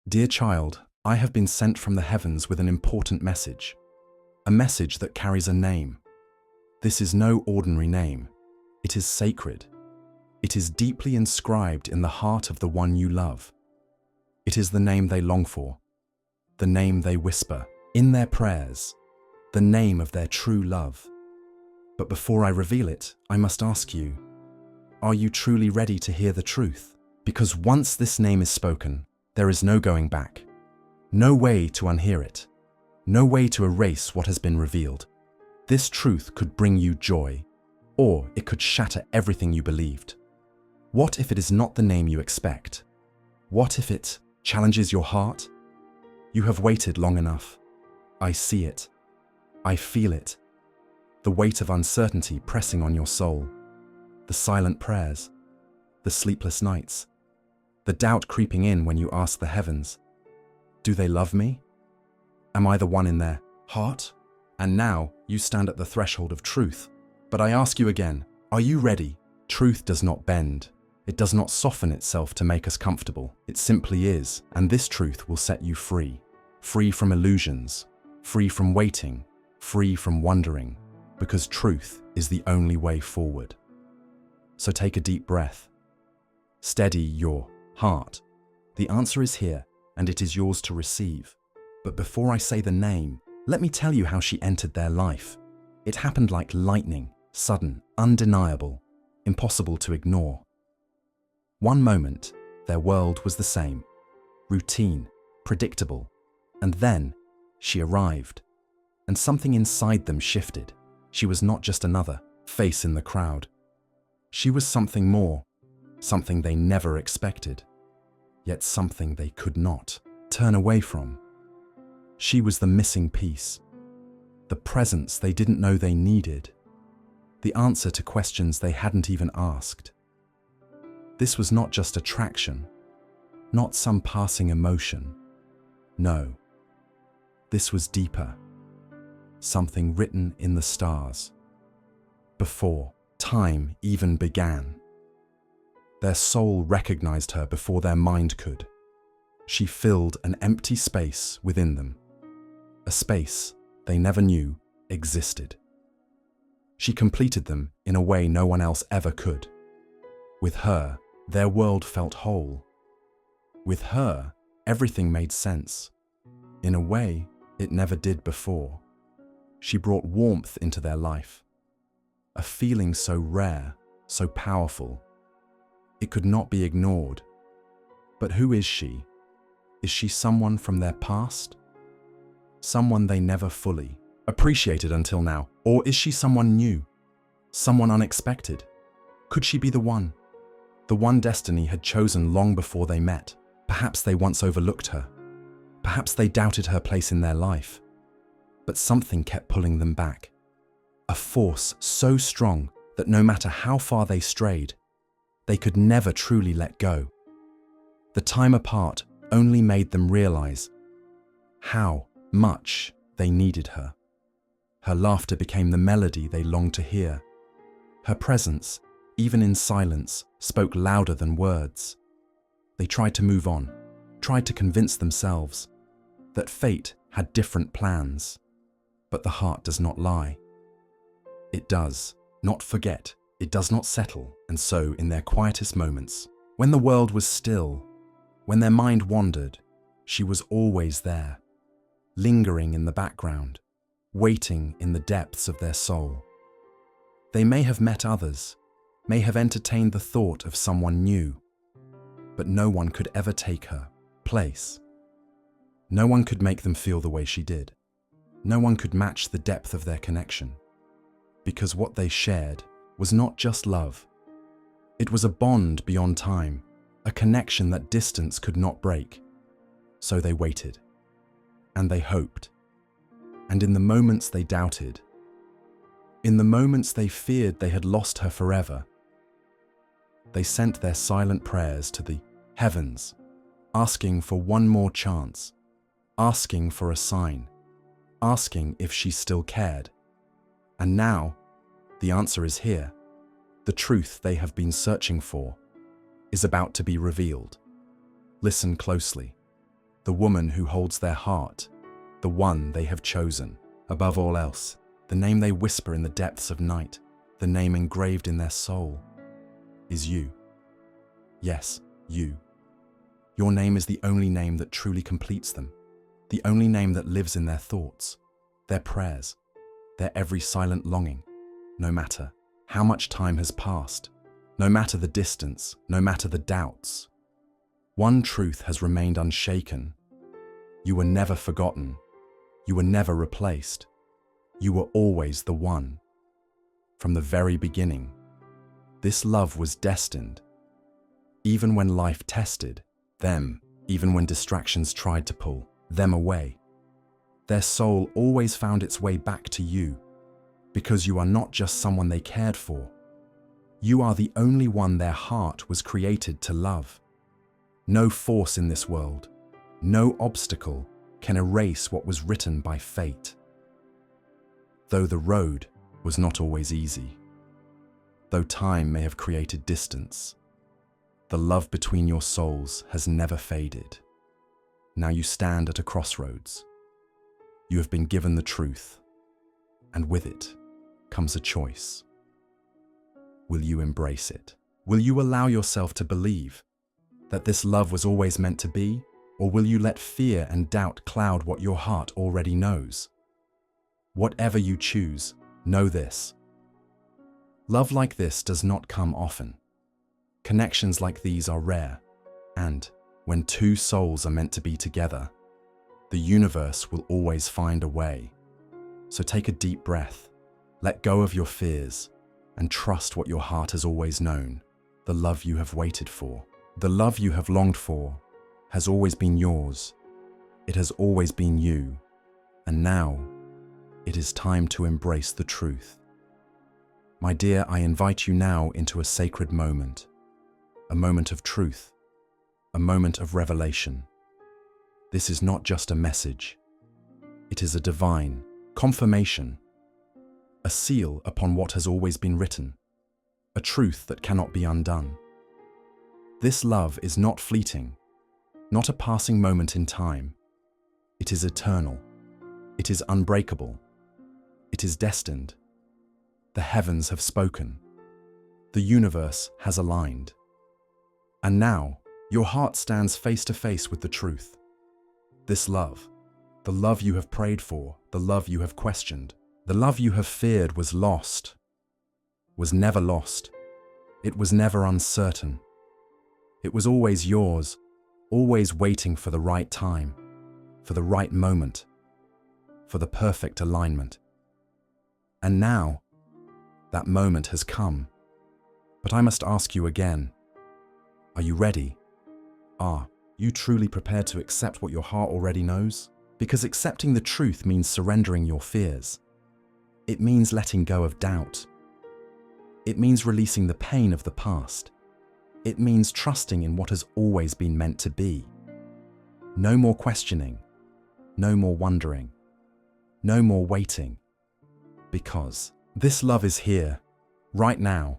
Dear child, I have been sent from the heavens with an important message. A message that carries a name. This is no ordinary name. It is sacred. It is deeply inscribed in the heart of the one you love. It is the name they long for, the name they whisper in their prayers, the name of their true love. But before I reveal it, I must ask you, are you truly ready to hear the truth? Because once this name is spoken, there is no going back. No way to unhear it. No way to erase what has been revealed. This truth could bring you joy, or it could shatter everything you believed. What if it is not the name you expect? What if it challenges your heart? You have waited long enough. I see it. I feel it. The weight of uncertainty pressing on your soul. The silent prayers. The sleepless nights. The doubt creeping in when you ask the heavens, do they love me? Am I the one in their heart? And now you stand at the threshold of truth. But I ask you again, are you ready? Truth does not bend. It does not soften itself to make us comfortable. It simply is, and this truth will set you free. Free from illusions, free from waiting, free from wondering, because truth is the only way forward. So take a deep breath. Steady your heart. The answer is here, and it is yours to receive. But before I say the name, let me tell you how she entered their life. It happened like lightning, sudden, undeniable, impossible to ignore. One moment, their world was the same, routine, predictable, and then she arrived, and something inside them shifted. She was not just another face in the crowd. She was something more, something they never expected, yet something they could not turn away from. She was the missing piece, the presence they didn't know they needed, the answer to questions they hadn't even asked. This was not just attraction, not some passing emotion. No, this was deeper, something written in the stars, before time even began. Their soul recognized her before their mind could. She filled an empty space within them, a space they never knew existed. She completed them in a way no one else ever could. With her, their world felt whole. With her, everything made sense. In a way, it never did before. She brought warmth into their life, a feeling so rare, so powerful. It could not be ignored. But who is she? Is she someone from their past? Someone they never fully appreciated until now? Or is she someone new? Someone unexpected? Could she be the one? The one destiny had chosen long before they met. Perhaps they once overlooked her. Perhaps they doubted her place in their life. But something kept pulling them back. A force so strong that no matter how far they strayed, they could never truly let go. The time apart only made them realize how much they needed her. Her laughter became the melody they longed to hear. Her presence, even in silence, spoke louder than words. They tried to move on, tried to convince themselves that fate had different plans. But the heart does not lie. It does not forget. It does not settle. And so, in their quietest moments, when the world was still, when their mind wandered, she was always there, lingering in the background, waiting in the depths of their soul. They may have met others, may have entertained the thought of someone new, but no one could ever take her place. No one could make them feel the way she did. No one could match the depth of their connection, because what they shared was not just love. It was a bond beyond time, a connection that distance could not break. So they waited, and they hoped, and in the moments they doubted, in the moments they feared they had lost her forever, they sent their silent prayers to the heavens, asking for one more chance, asking for a sign, asking if she still cared. And now, the answer is here. The truth they have been searching for is about to be revealed. Listen closely. the woman who holds their heart, the one they have chosen. Above all else, the name they whisper in the depths of night, the name engraved in their soul, is you. Yes, you. Your name is the only name that truly completes them, the only name that lives in their thoughts, their prayers, their every silent longing, no matter how much time has passed, no matter the distance, no matter the doubts. One truth has remained unshaken. You were never forgotten. You were never replaced. You were always the one. From the very beginning, this love was destined. Even when life tested them, even when distractions tried to pull them away, their soul always found its way back to you, because you are not just someone they cared for. You are the only one their heart was created to love. No force in this world, no obstacle can erase what was written by fate. Though the road was not always easy, though time may have created distance, the love between your souls has never faded. Now you stand at a crossroads. You have been given the truth, and with it comes a choice. Will you embrace it? Will you allow yourself to believe that this love was always meant to be? Or will you let fear and doubt cloud what your heart already knows? Whatever you choose, know this: love like this does not come often. Connections like these are rare, and when two souls are meant to be together, the universe will always find a way. So take a deep breath, let go of your fears, and trust what your heart has always known. The love you have waited for, the love you have longed for, has always been yours. It has always been you. And now, it is time to embrace the truth. My dear, I invite you now into a sacred moment, a moment of truth, a moment of revelation. This is not just a message. It is a divine confirmation, a seal upon what has always been written, a truth that cannot be undone. This love is not fleeting, not a passing moment in time. It is eternal. It is unbreakable. It is destined. The heavens have spoken. The universe has aligned. And now, your heart stands face to face with the truth. This love, the love you have prayed for, the love you have questioned, the love you have feared was lost, was never lost. It was never uncertain. It was always yours, always waiting for the right time, for the right moment, for the perfect alignment. And now, that moment has come. But I must ask you again, are you ready? Are you truly prepared to accept what your heart already knows? Because accepting the truth means surrendering your fears. It means letting go of doubt. It means releasing the pain of the past. It means trusting in what has always been meant to be. No more questioning, no more wondering, no more waiting. Because this love is here, right now,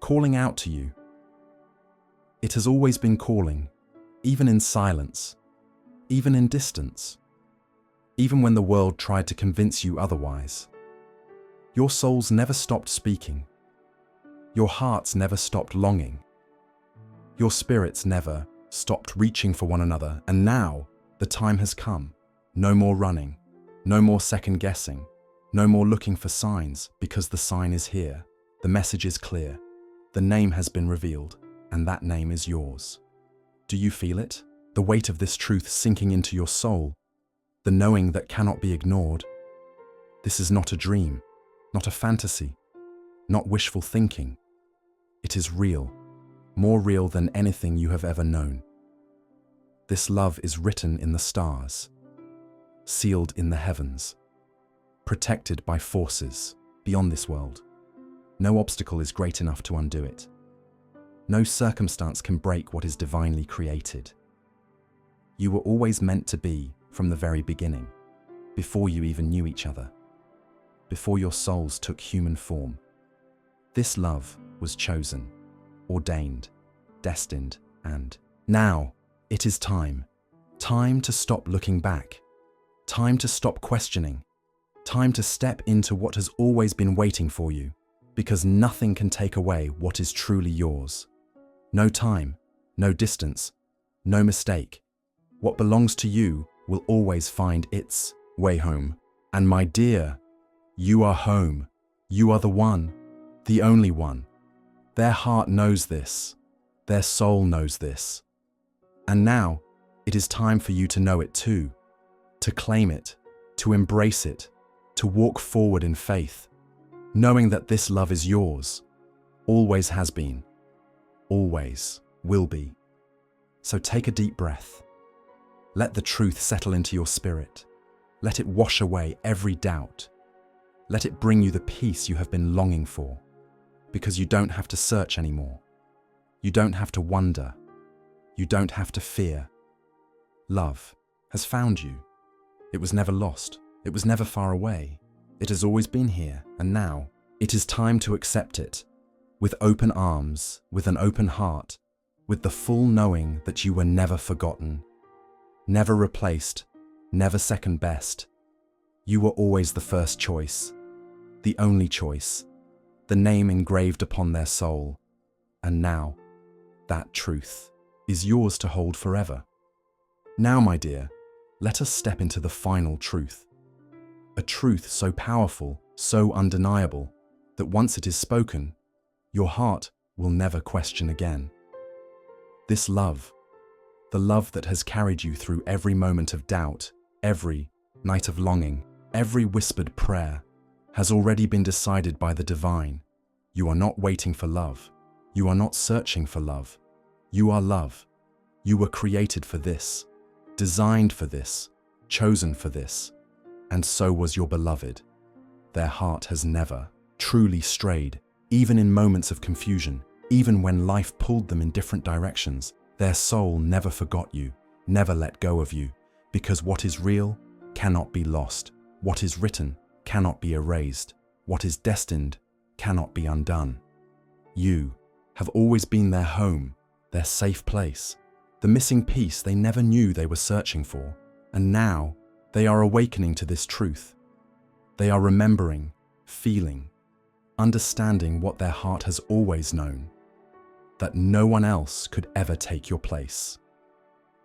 calling out to you. It has always been calling, even in silence, even in distance, even when the world tried to convince you otherwise. Your souls never stopped speaking. Your hearts never stopped longing. Your spirits never stopped reaching for one another. And now the time has come. No more running, no more second guessing, no more looking for signs, because the sign is here. The message is clear. The name has been revealed, and that name is yours. Do you feel it? The weight of this truth sinking into your soul, the knowing that cannot be ignored. This is not a dream, not a fantasy, not wishful thinking. It is real, more real than anything you have ever known. This love is written in the stars, sealed in the heavens, protected by forces beyond this world. No obstacle is great enough to undo it. No circumstance can break what is divinely created. You were always meant to be from the very beginning, before you even knew each other, before your souls took human form. This love was chosen, ordained, destined, and now it is time. Time to stop looking back. Time to stop questioning. Time to step into what has always been waiting for you, because nothing can take away what is truly yours. No time, no distance, no mistake. What belongs to you will always find its way home. And my dear, you are home. You are the one, the only one. Their heart knows this. Their soul knows this. And now, it is time for you to know it too, to claim it, to embrace it, to walk forward in faith, knowing that this love is yours, always has been, always will be. So take a deep breath. Let the truth settle into your spirit. Let it wash away every doubt. Let it bring you the peace you have been longing for, because you don't have to search anymore. You don't have to wonder. You don't have to fear. Love has found you. It was never lost. It was never far away. It has always been here, and now it is time to accept it, with open arms, with an open heart, with the full knowing that you were never forgotten, never replaced, never second best. You were always the first choice, the only choice, the name engraved upon their soul, and now that truth is yours to hold forever. Now, my dear, let us step into the final truth. A truth so powerful, so undeniable, that once it is spoken, your heart will never question again. This love, the love that has carried you through every moment of doubt, every night of longing, every whispered prayer, has already been decided by the divine. You are not waiting for love. You are not searching for love. You are love. You were created for this, designed for this, chosen for this, and so was your beloved. Their heart has never truly strayed, even in moments of confusion, even when life pulled them in different directions. Their soul never forgot you, never let go of you, because what is real cannot be lost. What is written cannot be erased. What is destined cannot be undone. You have always been their home, their safe place, the missing piece they never knew they were searching for. And now they are awakening to this truth. They are remembering, feeling, understanding what their heart has always known, that no one else could ever take your place,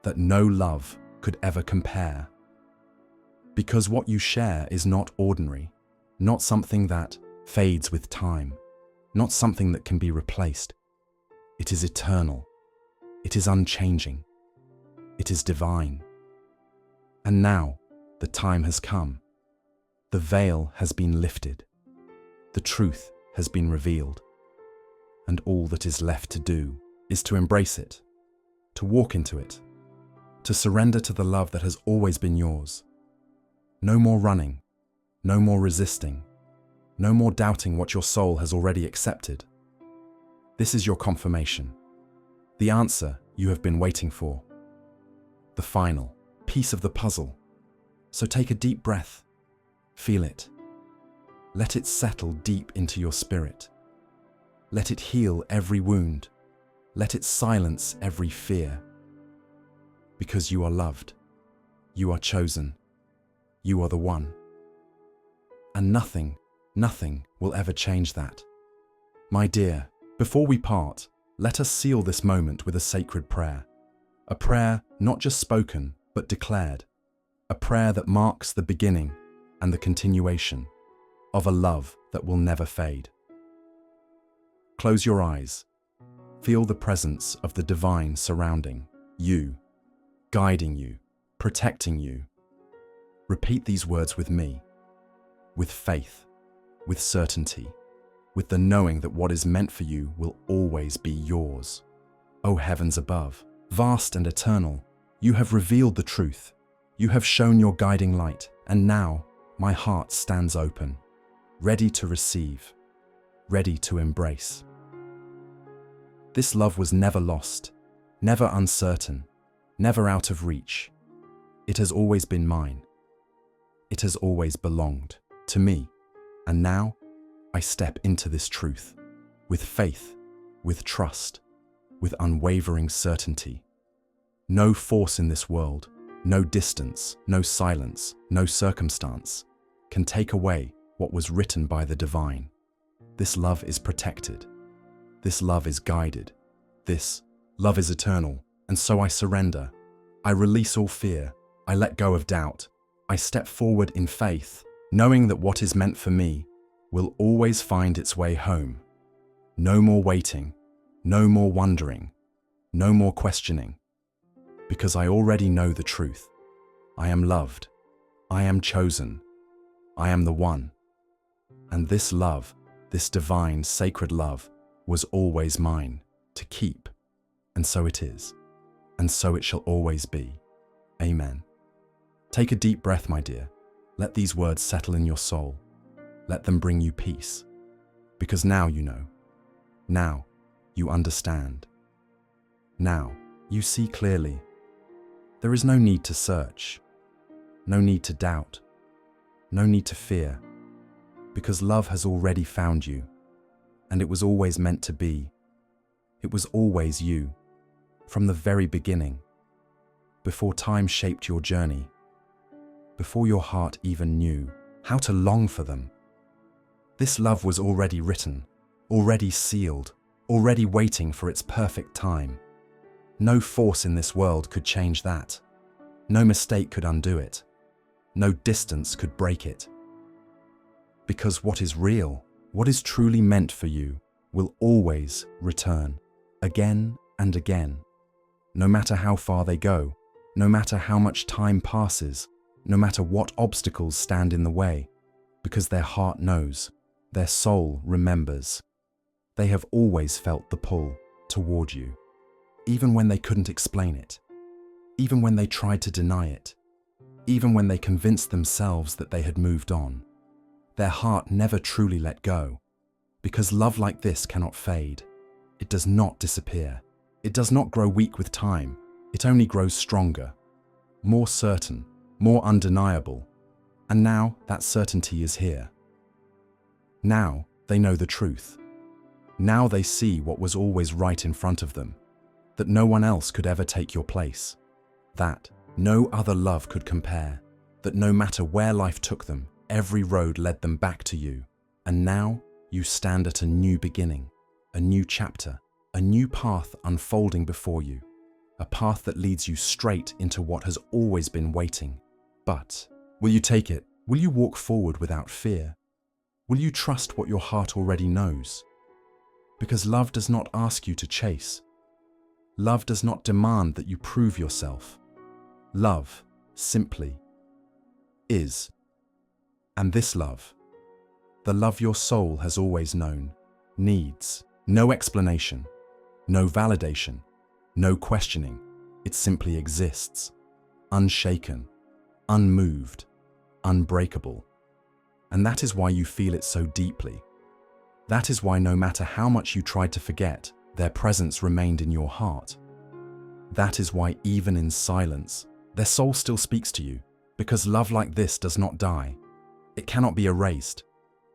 that no love could ever compare. Because what you share is not ordinary, not something that fades with time, not something that can be replaced. It is eternal. It is unchanging. It is divine. And now the time has come. The veil has been lifted. The truth has been revealed. And all that is left to do is to embrace it, to walk into it, to surrender to the love that has always been yours. No more running, no more resisting, no more doubting what your soul has already accepted. This is your confirmation, the answer you have been waiting for, the final piece of the puzzle. So take a deep breath, feel it. Let it settle deep into your spirit. Let it heal every wound. Let it silence every fear. Because you are loved. You are chosen. You are the one. And nothing will ever change that. My dear, before we part, let us seal this moment with a sacred prayer. A prayer not just spoken, but declared. A prayer that marks the beginning and the continuation of a love that will never fade. Close your eyes. Feel the presence of the divine surrounding you, guiding you, protecting you. Repeat these words with me, with faith, with certainty, with the knowing that what is meant for you will always be yours. O heavens above, vast and eternal, you have revealed the truth. You have shown your guiding light, and now my heart stands open, ready to receive, ready to embrace. This love was never lost, never uncertain, never out of reach. It has always been mine. It has always belonged to me. And now I step into this truth with faith, with trust, with unwavering certainty. No force in this world, No distance, no silence, no circumstance can take away what was written by the divine. This love is protected. This love is guided. This love is eternal. And so I surrender. I release all fear. I let go of doubt. I step forward in faith, knowing that what is meant for me will always find its way home. No more waiting. No more wondering. No more questioning. Because I already know the truth. I am loved. I am chosen. I am the one. And this love, this divine, sacred love, was always mine to keep. And so it is. And so it shall always be. Amen. Take a deep breath, my dear. Let these words settle in your soul. Let them bring you peace. Because now you know. Now you understand. Now you see clearly. There is no need to search. No need to doubt. No need to fear. Because love has already found you. And it was always meant to be. It was always you. From the very beginning. Before time shaped your journey. Before your heart even knew how to long for them. This love was already written, already sealed, already waiting for its perfect time. No force in this world could change that. No mistake could undo it. No distance could break it. Because what is real, what is truly meant for you, will always return, again and again. No matter how far they go, no matter how much time passes, no matter what obstacles stand in the way, because their heart knows, their soul remembers. They have always felt the pull toward you, even when they couldn't explain it, even when they tried to deny it, even when they convinced themselves that they had moved on. Their heart never truly let go, because love like this cannot fade. It does not disappear. It does not grow weak with time. It only grows stronger, more certain, more undeniable. And now that certainty is here. Now they know the truth. Now they see what was always right in front of them, that no one else could ever take your place, that no other love could compare, that no matter where life took them, every road led them back to you. And now you stand at a new beginning, a new chapter, a new path unfolding before you, a path that leads you straight into what has always been waiting. But will you take it? Will you walk forward without fear? Will you trust what your heart already knows? Because love does not ask you to chase. Love does not demand that you prove yourself. Love simply is. And this love, the love your soul has always known, needs no explanation, no validation, no questioning. It simply exists, unshaken, unmoved, unbreakable. And that is why you feel it so deeply. That is why no matter how much you tried to forget, their presence remained in your heart. That is why even in silence, their soul still speaks to you, because love like this does not die. It cannot be erased.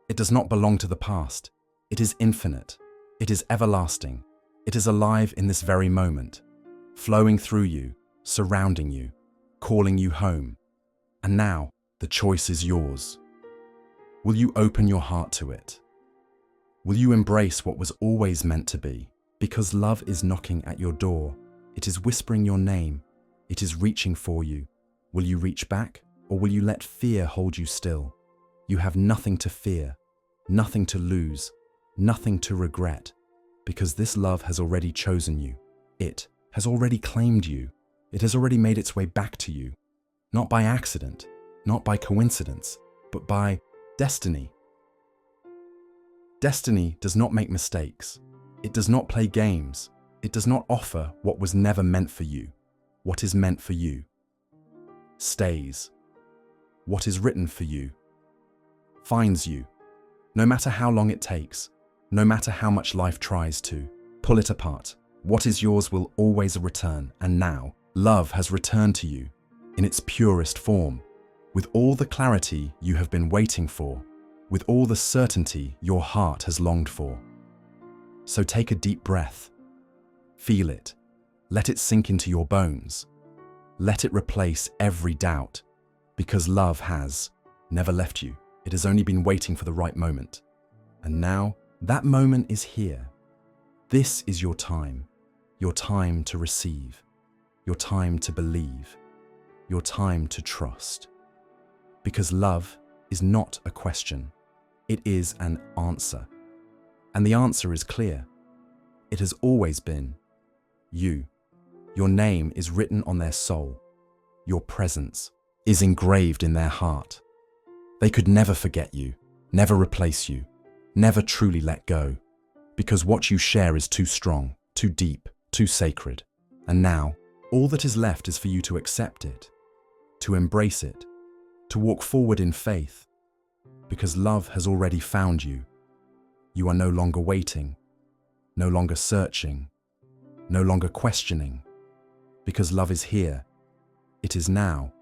It does not belong to the past. It is infinite. It is everlasting. It is alive in this very moment, flowing through you, surrounding you, calling you home. And now the choice is yours. Will you open your heart to it? Will you embrace what was always meant to be? Because love is knocking at your door. It is whispering your name. It is reaching for you. Will you reach back, or will you let fear hold you still? You have nothing to fear, nothing to lose, nothing to regret, because this love has already chosen you. It has already claimed you. It has already made its way back to you, not by accident, not by coincidence, but by destiny. Destiny does not make mistakes. It does not play games. It does not offer what was never meant for you. What is meant for you stays. What is written for you finds you. No matter how long it takes, no matter how much life tries to pull it apart, what is yours will always return. And now, love has returned to you in its purest form, with all the clarity you have been waiting for, with all the certainty your heart has longed for. So take a deep breath. Feel it. Let it sink into your bones. Let it replace every doubt, because love has never left you. It has only been waiting for the right moment. And now, that moment is here. This is your time to receive, your time to believe, your time to trust. Because love is not a question, it is an answer. And the answer is clear. It has always been you. Your name is written on their soul. Your presence is engraved in their heart. They could never forget you, never replace you, never truly let go, because what you share is too strong, too deep, too sacred. And now, all that is left is for you to accept it, to embrace it, to walk forward in faith, because love has already found you. You are no longer waiting, no longer searching, no longer questioning, because love is here. It is now,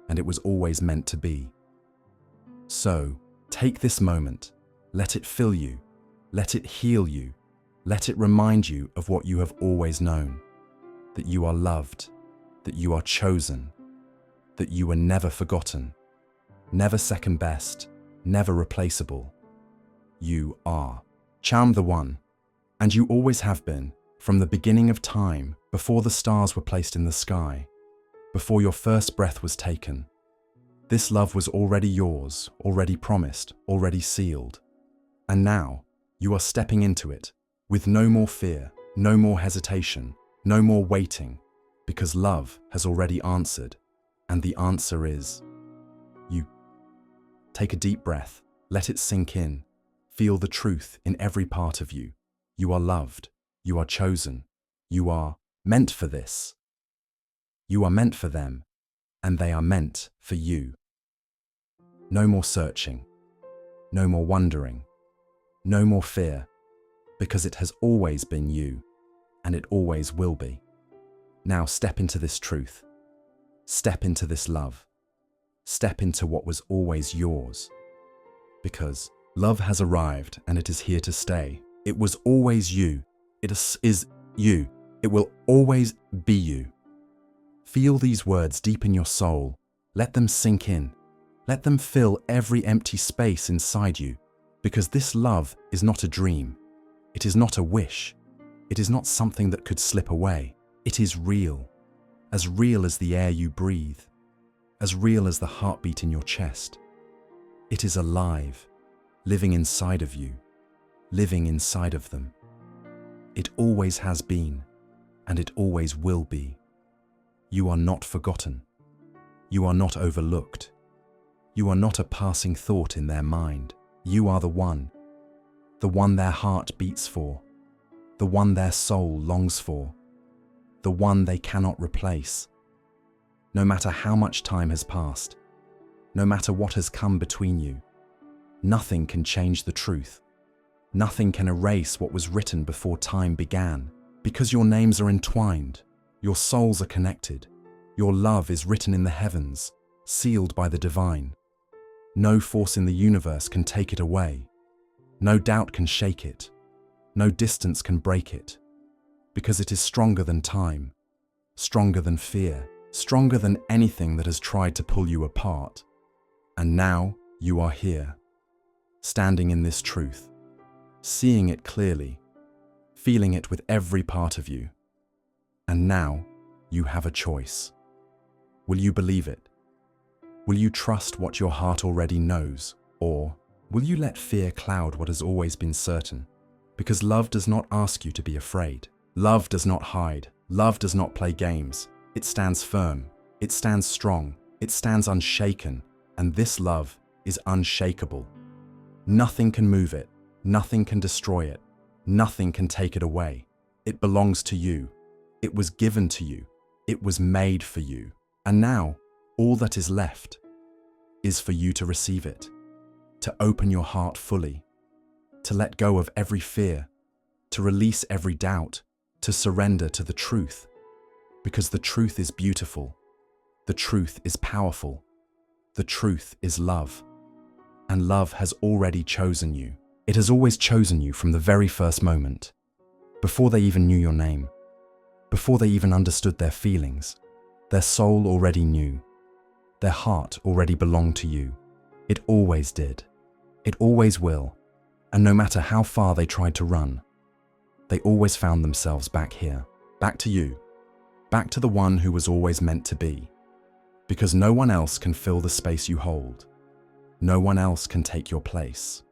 and it was always meant to be. So, take this moment, let it fill you, let it heal you, let it remind you of what you have always known, that you are loved, that you are chosen, that you were never forgotten, never second best, never replaceable. You are. Charm the One, and you always have been, from the beginning of time, before the stars were placed in the sky, before your first breath was taken. This love was already yours, already promised, already sealed. And now, you are stepping into it, with no more fear, no more hesitation, no more waiting, because love has already answered, and the answer is you. Take a deep breath, let it sink in, feel the truth in every part of you. You are loved, you are chosen, you are meant for this. You are meant for them, and they are meant for you. No more searching, no more wondering, no more fear, because it has always been you, and it always will be. Now step into this truth. Step into this love. Step into what was always yours. Because love has arrived and it is here to stay. It was always you. It is you. It will always be you. Feel these words deep in your soul. Let them sink in. Let them fill every empty space inside you. Because this love is not a dream. It is not a wish. It is not something that could slip away. It is real as the air you breathe, as real as the heartbeat in your chest. It is alive, living inside of you, living inside of them. It always has been, and it always will be. You are not forgotten. You are not overlooked. You are not a passing thought in their mind. You are the one their heart beats for, the one their soul longs for, the one they cannot replace. No matter how much time has passed, no matter what has come between you, nothing can change the truth. Nothing can erase what was written before time began, because your names are entwined, your souls are connected, your love is written in the heavens, sealed by the divine. No force in the universe can take it away. No doubt can shake it. No distance can break it. Because it is stronger than time, stronger than fear, stronger than anything that has tried to pull you apart. And now you are here, standing in this truth, seeing it clearly, feeling it with every part of you. And now you have a choice. Will you believe it? Will you trust what your heart already knows? Or will you let fear cloud what has always been certain? Because love does not ask you to be afraid. Love does not hide. Love does not play games. It stands firm. It stands strong. It stands unshaken. And this love is unshakable. Nothing can move it. Nothing can destroy it. Nothing can take it away. It belongs to you. It was given to you. It was made for you. And now, all that is left is for you to receive it, to open your heart fully, to let go of every fear, to release every doubt, to surrender to the truth. Because the truth is beautiful. The truth is powerful. The truth is love. And love has already chosen you. It has always chosen you from the very first moment, before they even knew your name, before they even understood their feelings. Their soul already knew. Their heart already belonged to you. It always did. It always will. And no matter how far they tried to run, they always found themselves back here, back to you, back to the one who was always meant to be. Because no one else can fill the space you hold. No one else can take your place.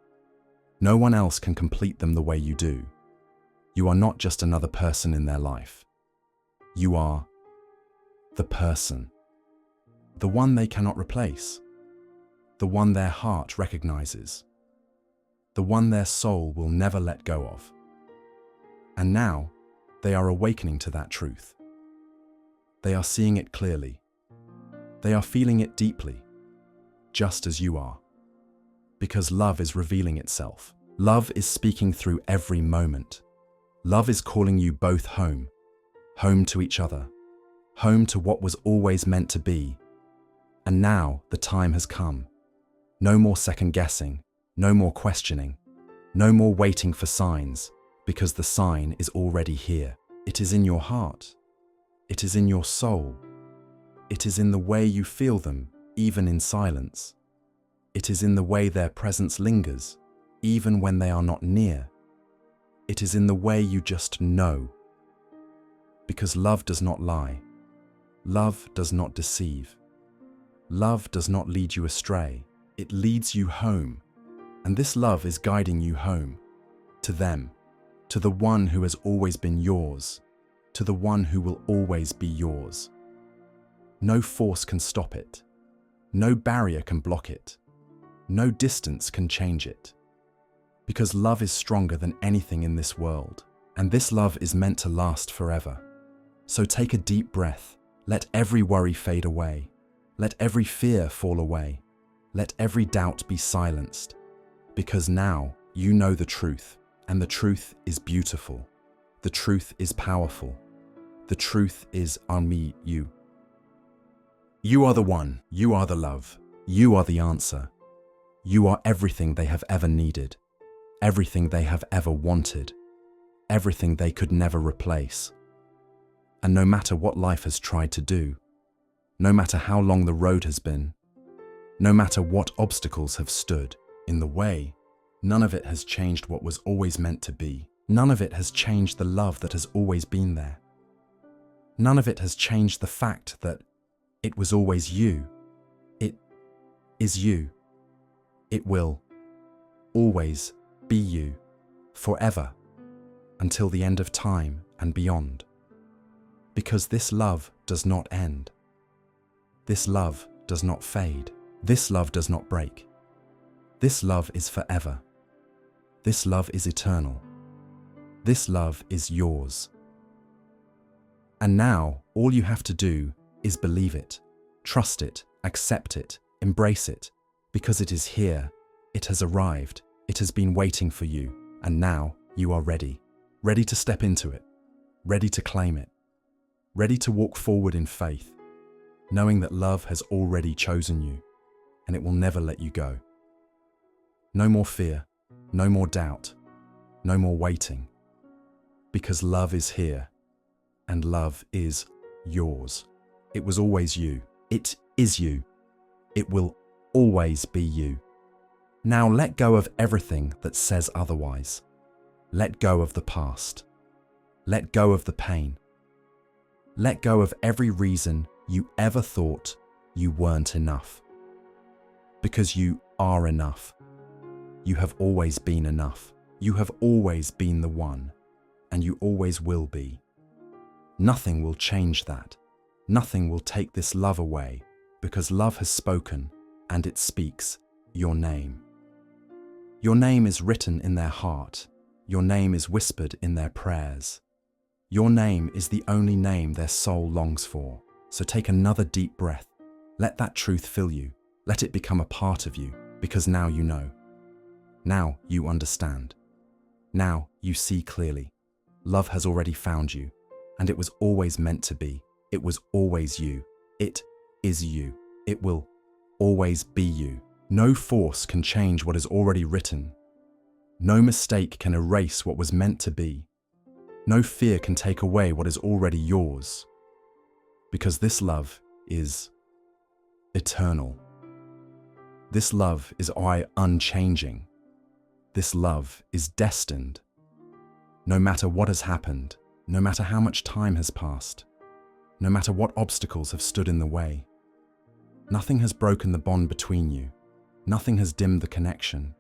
No one else can complete them the way you do. You are not just another person in their life. You are the person. The one they cannot replace. The one their heart recognizes. The one their soul will never let go of. And now, they are awakening to that truth. They are seeing it clearly. They are feeling it deeply, just as you are. Because love is revealing itself. Love is speaking through every moment. Love is calling you both home, home to each other, home to what was always meant to be. And now the time has come. No more second guessing, no more questioning, no more waiting for signs, because the sign is already here. It is in your heart. It is in your soul. It is in the way you feel them, even in silence. It is in the way their presence lingers, even when they are not near. It is in the way you just know. Because love does not lie. Love does not deceive. Love does not lead you astray. It leads you home. And this love is guiding you home. To them. To the one who has always been yours. To the one who will always be yours. No force can stop it. No barrier can block it. No distance can change it. Because love is stronger than anything in this world. And this love is meant to last forever. So take a deep breath. Let every worry fade away. Let every fear fall away. Let every doubt be silenced. Because now you know the truth. And the truth is beautiful. The truth is powerful. The truth is you. You are the one. You are the love. You are the answer. You are everything they have ever needed. Everything they have ever wanted. Everything they could never replace. And no matter what life has tried to do, no matter how long the road has been, no matter what obstacles have stood in the way, none of it has changed what was always meant to be. None of it has changed the love that has always been there. None of it has changed the fact that it was always you. It is you. It will always be you, forever, until the end of time and beyond. Because this love does not end. This love does not fade. This love does not break. This love is forever. This love is eternal. This love is yours. And now, all you have to do is believe it, trust it, accept it, embrace it, because it is here, it has arrived, it has been waiting for you, and now you are ready. Ready to step into it, ready to claim it, ready to walk forward in faith, knowing that love has already chosen you, and it will never let you go. No more fear, no more doubt, no more waiting, because love is here, and love is yours. It was always you. It is you. It will always be you. Now let go of everything that says otherwise. Let go of the past. Let go of the pain. Let go of every reason you ever thought you weren't enough. Because you are enough. You have always been enough. You have always been the one, and you always will be. Nothing will change that. Nothing will take this love away, because love has spoken, and it speaks your name. Your name is written in their heart. Your name is whispered in their prayers. Your name is the only name their soul longs for. So take another deep breath. Let that truth fill you. Let it become a part of you, because now you know. Now you understand. Now you see clearly. Love has already found you, and it was always meant to be. It was always you. It is you. It will always be you. No force can change what is already written. No mistake can erase what was meant to be. No fear can take away what is already yours. Because this love is eternal. This love is unchanging. This love is destined. No matter what has happened, no matter how much time has passed, no matter what obstacles have stood in the way, nothing has broken the bond between you. Nothing has dimmed the connection.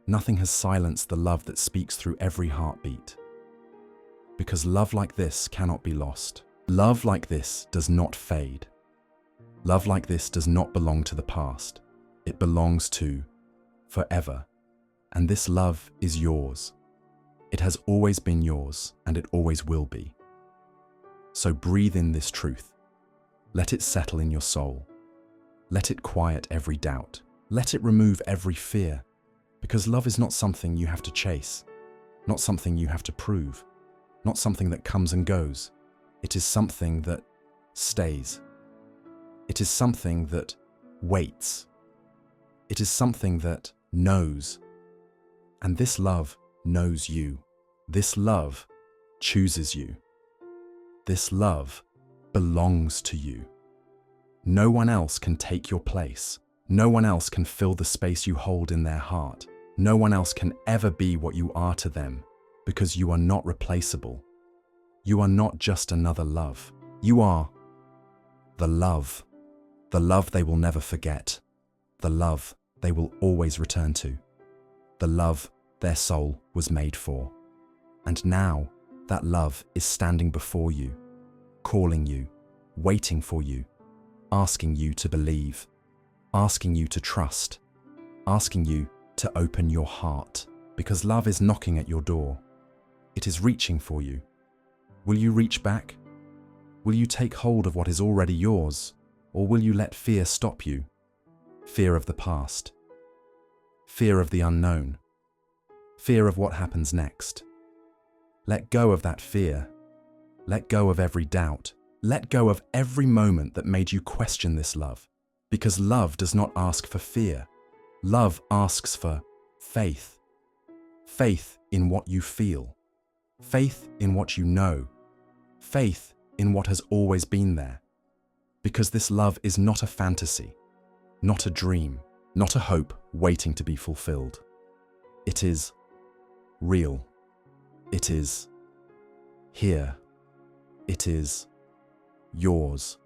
Nothing has silenced the love that speaks through every heartbeat. Because love like this cannot be lost. Love like this does not fade. Love like this does not belong to the past. It belongs to forever. And this love is yours. It has always been yours, and it always will be. So breathe in this truth. Let it settle in your soul. Let it quiet every doubt. Let it remove every fear. Because love is not something you have to chase, not something you have to prove, not something that comes and goes. It is something that stays. It is something that waits. It is something that knows. And this love knows you. This love chooses you. This love belongs to you. No one else can take your place. No one else can fill the space you hold in their heart. No one else can ever be what you are to them, because you are not replaceable. You are not just another love. You are the love they will never forget, the love they will always return to, the love their soul was made for. And now that love is standing before you, calling you, waiting for you, asking you to believe, asking you to trust, asking you to open your heart, because love is knocking at your door. It is reaching for you. Will you reach back? Will you take hold of what is already yours, or will you let fear stop you? Fear of the past, fear of the unknown, fear of what happens next. Let go of that fear. Let go of every doubt. Let go of every moment that made you question this love. Because love does not ask for fear. Love asks for faith. Faith in what you feel. Faith in what you know. Faith in what has always been there. Because this love is not a fantasy, not a dream, not a hope waiting to be fulfilled. It is real. It is here. It is yours.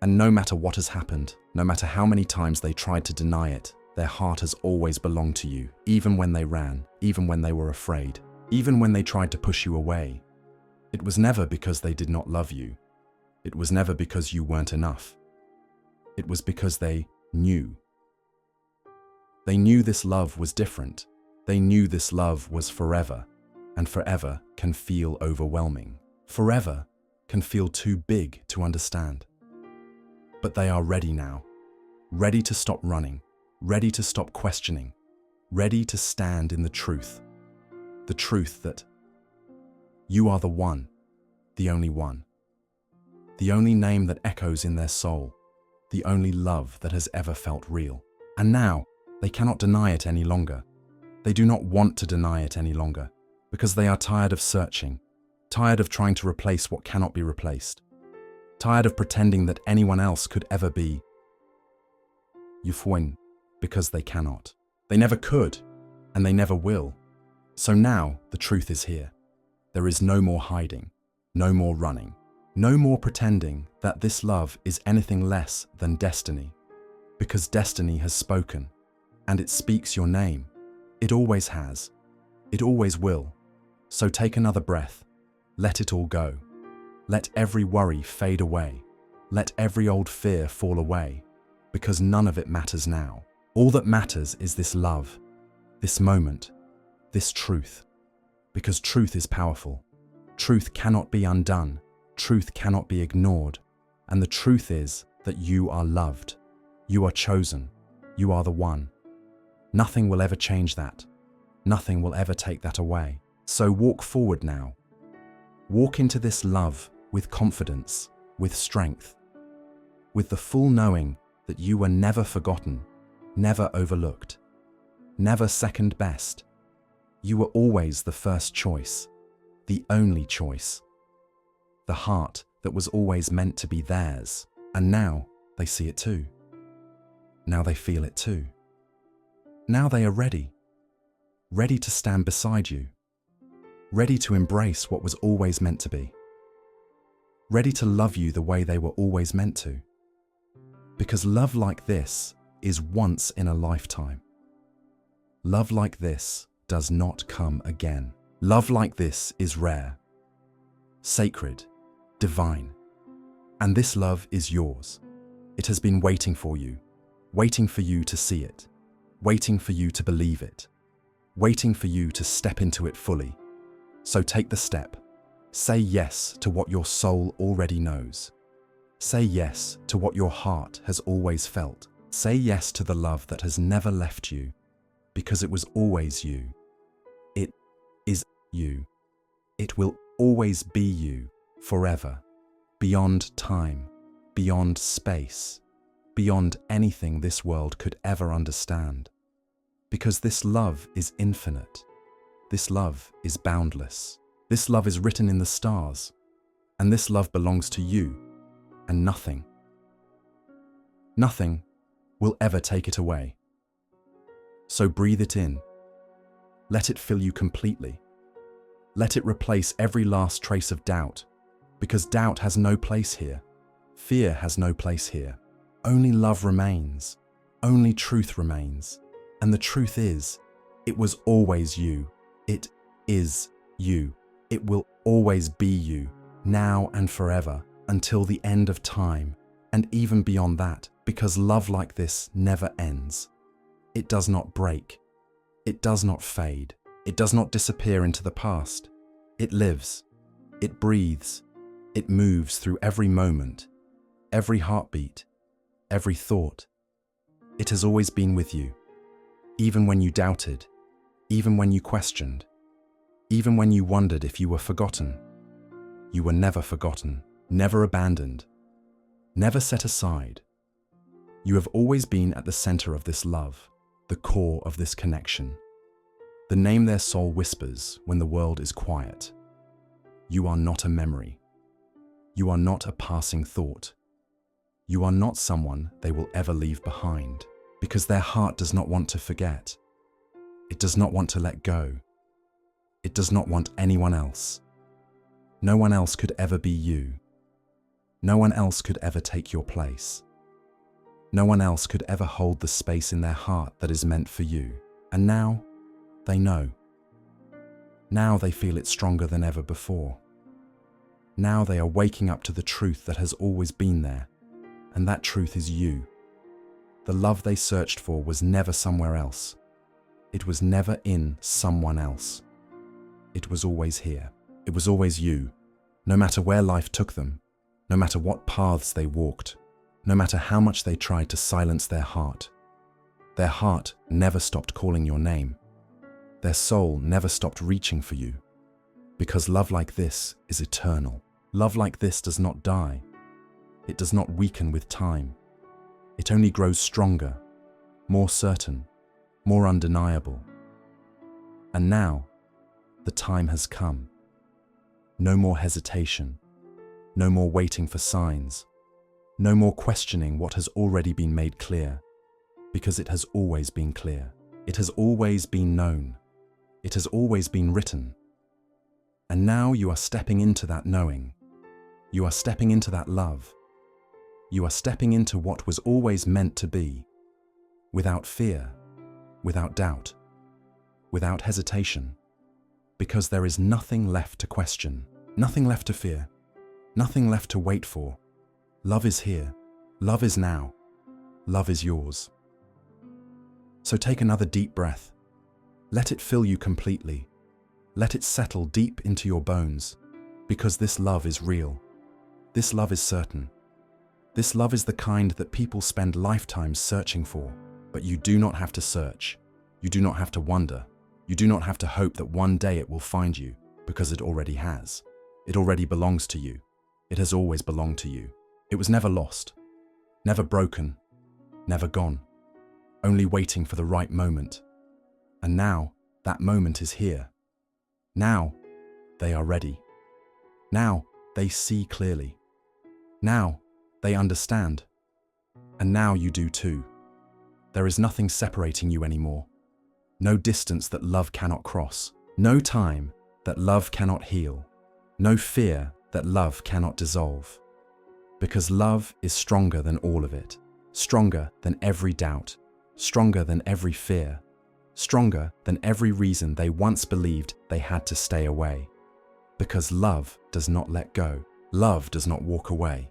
And no matter what has happened, no matter how many times they tried to deny it, their heart has always belonged to you, even when they ran, even when they were afraid, even when they tried to push you away. It was never because they did not love you. It was never because you weren't enough. It was because they knew. They knew this love was different. They knew this love was forever, and forever can feel overwhelming. Forever can feel too big to understand. But they are ready now, ready to stop running, ready to stop questioning, ready to stand in the truth that you are the one, the only one, the only name that echoes in their soul, the only love that has ever felt real. And now they cannot deny it any longer. They do not want to deny it any longer, because they are tired of searching, tired of trying to replace what cannot be replaced, tired of pretending that anyone else could ever be Yufwin, because they cannot. They never could, and they never will. So now the truth is here. There is no more hiding, no more running, no more pretending that this love is anything less than destiny, because destiny has spoken, and it speaks your name. It always has. It always will. So take another breath. Let it all go. Let every worry fade away. Let every old fear fall away, because none of it matters now. All that matters is this love, this moment, this truth, because truth is powerful. Truth cannot be undone. Truth cannot be ignored. And the truth is that you are loved. You are chosen. You are the one. Nothing will ever change that. Nothing will ever take that away. So walk forward now. Walk into this love with confidence, with strength, with the full knowing that you were never forgotten, never overlooked, never second best. You were always the first choice, the only choice. The heart that was always meant to be theirs. And now they see it too. Now they feel it too. Now they are ready. Ready to stand beside you. Ready to embrace what was always meant to be. Ready to love you the way they were always meant to. Because love like this is once in a lifetime. Love like this does not come again. Love like this is rare, sacred, divine. And this love is yours. It has been waiting for you to see it, waiting for you to believe it, waiting for you to step into it fully. So take the step. Say yes to what your soul already knows. Say yes to what your heart has always felt. Say yes to the love that has never left you, because it was always you. It is you. It will always be you, forever, beyond time, beyond space, beyond anything this world could ever understand. Because this love is infinite. This love is boundless. This love is written in the stars. And this love belongs to you, and nothing will ever take it away. So breathe it in. Let it fill you completely. Let it replace every last trace of doubt, because doubt has no place here. Fear has no place here. Only love remains. Only truth remains. And the truth is, it was always you. It is you. It will always be you, now and forever, until the end of time, and even beyond that, because love like this never ends. It does not break. It does not fade. It does not disappear into the past. It lives. It breathes. It moves through every moment, every heartbeat, every thought. It has always been with you, even when you doubted, even when you questioned, even when you wondered if you were forgotten. You were never forgotten, never abandoned, never set aside. You have always been at the center of this love, the core of this connection, the name their soul whispers when the world is quiet. You are not a memory. You are not a passing thought. You are not someone they will ever leave behind, because their heart does not want to forget. It does not want to let go. It does not want anyone else. No one else could ever be you. No one else could ever take your place. No one else could ever hold the space in their heart that is meant for you. And now, they know. Now they feel it stronger than ever before. Now they are waking up to the truth that has always been there, and that truth is you. The love they searched for was never somewhere else. It was never in someone else. It was always here. It was always you, no matter where life took them, no matter what paths they walked, no matter how much they tried to silence their heart. Their heart never stopped calling your name. Their soul never stopped reaching for you. Because love like this is eternal. Love like this does not die. It does not weaken with time. It only grows stronger, more certain, more undeniable. And now, the time has come. No more hesitation. No more waiting for signs. No more questioning what has already been made clear, because it has always been clear. It has always been known. It has always been written. And now you are stepping into that knowing. You are stepping into that love. You are stepping into what was always meant to be, without fear, without doubt, without hesitation, because there is nothing left to question, nothing left to fear, nothing left to wait for. Love is here. Love is now. Love is yours. So take another deep breath. Let it fill you completely. Let it settle deep into your bones, because this love is real. This love is certain. This love is the kind that people spend lifetimes searching for, but you do not have to search. You do not have to wonder. You do not have to hope that one day it will find you, because it already has. It already belongs to you. It has always belonged to you. It was never lost, never broken, never gone, only waiting for the right moment. And now, that moment is here. Now, they are ready. Now, they see clearly. Now they understand. And now you do too. There is nothing separating you anymore. No distance that love cannot cross. No time that love cannot heal. No fear that love cannot dissolve. Because love is stronger than all of it. Stronger than every doubt. Stronger than every fear. Stronger than every reason they once believed they had to stay away. Because love does not let go. Love does not walk away.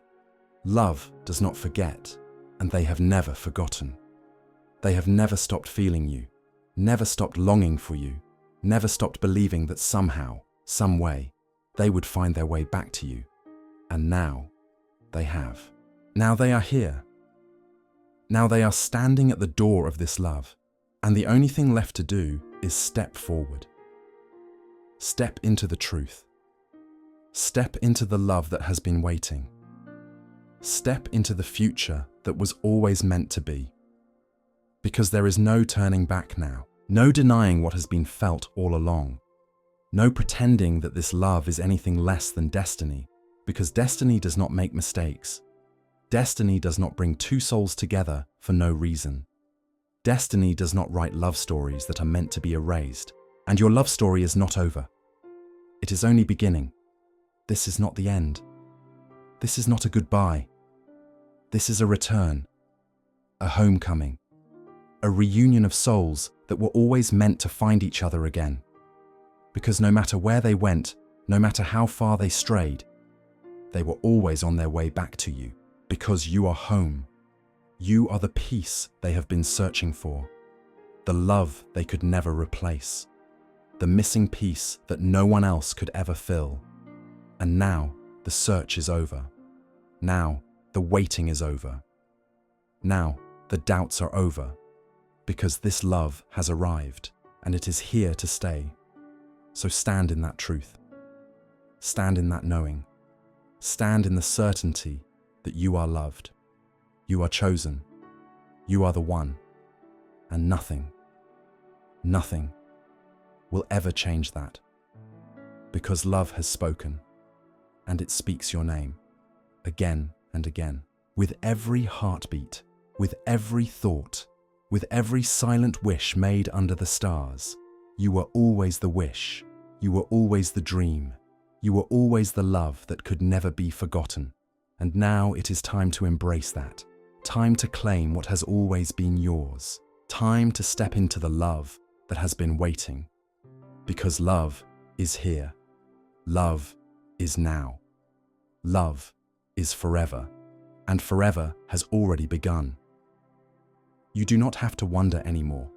Love does not forget, and they have never forgotten. They have never stopped feeling you, never stopped longing for you, never stopped believing that somehow, some way, they would find their way back to you. And now, they have. Now they are here. Now they are standing at the door of this love, and the only thing left to do is step forward. Step into the truth. Step into the love that has been waiting. Step into the future that was always meant to be. Because there is no turning back now, no denying what has been felt all along, no pretending that this love is anything less than destiny, because destiny does not make mistakes. Destiny does not bring two souls together for no reason. Destiny does not write love stories that are meant to be erased, and your love story is not over. It is only beginning. This is not the end. This is not a goodbye. This is a return, a homecoming, a reunion of souls that were always meant to find each other again. Because no matter where they went, no matter how far they strayed, they were always on their way back to you. Because you are home. You are the peace they have been searching for, the love they could never replace, the missing piece that no one else could ever fill. And now the search is over. Now the waiting is over. Now the doubts are over, because this love has arrived and it is here to stay. So stand in that truth. Stand in that knowing. Stand in the certainty that you are loved. You are chosen. You are the one. And nothing will ever change that. Because love has spoken, and it speaks your name again and again. With every heartbeat, with every thought, with every silent wish made under the stars, you were always the wish. You were always the dream. You were always the love that could never be forgotten. And now it is time to embrace that. Time to claim what has always been yours. Time to step into the love that has been waiting. Because love is here. Love is now. Love is forever. And forever has already begun. You do not have to wonder anymore.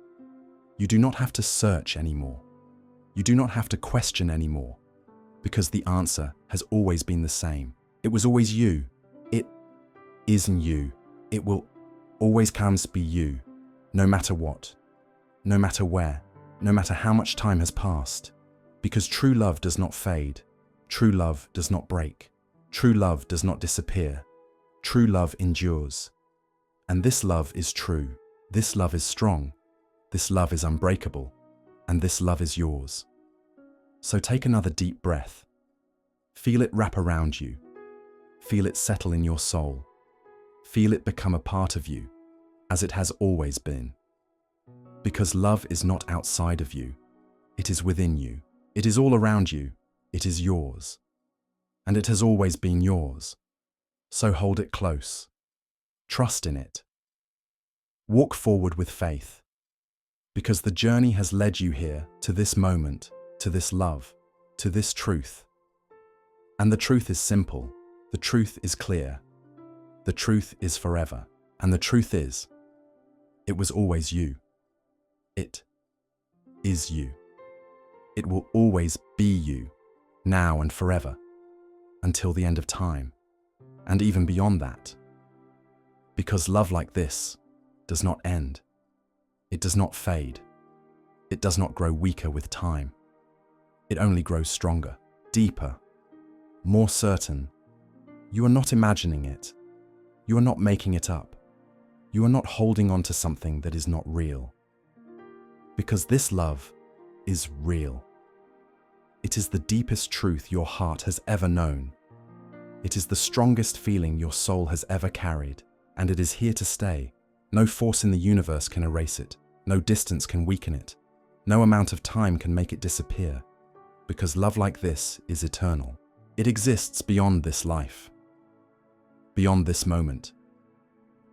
You do not have to search anymore. You do not have to question anymore. Because the answer has always been the same. It was always you. It isn't you. It will always comes be you, no matter what, no matter where, no matter how much time has passed. Because true love does not fade. True love does not break. True love does not disappear. True love endures. And this love is true. This love is strong. This love is unbreakable. And this love is yours. So take another deep breath. Feel it wrap around you. Feel it settle in your soul. Feel it become a part of you, as it has always been. Because love is not outside of you. It is within you. It is all around you. It is yours. And it has always been yours. So hold it close. Trust in it. Walk forward with faith. Because the journey has led you here to this moment, to this love, to this truth. And the truth is simple. The truth is clear. The truth is forever. And the truth is, it was always you. It is you. It will always be you, now and forever, until the end of time, and even beyond that. Because love like this does not end. It does not fade. It does not grow weaker with time. It only grows stronger, deeper, more certain. You are not imagining it. You are not making it up. You are not holding on to something that is not real. Because this love is real. It is the deepest truth your heart has ever known. It is the strongest feeling your soul has ever carried, and it is here to stay. No force in the universe can erase it. No distance can weaken it. No amount of time can make it disappear, because love like this is eternal. It exists beyond this life, beyond this moment,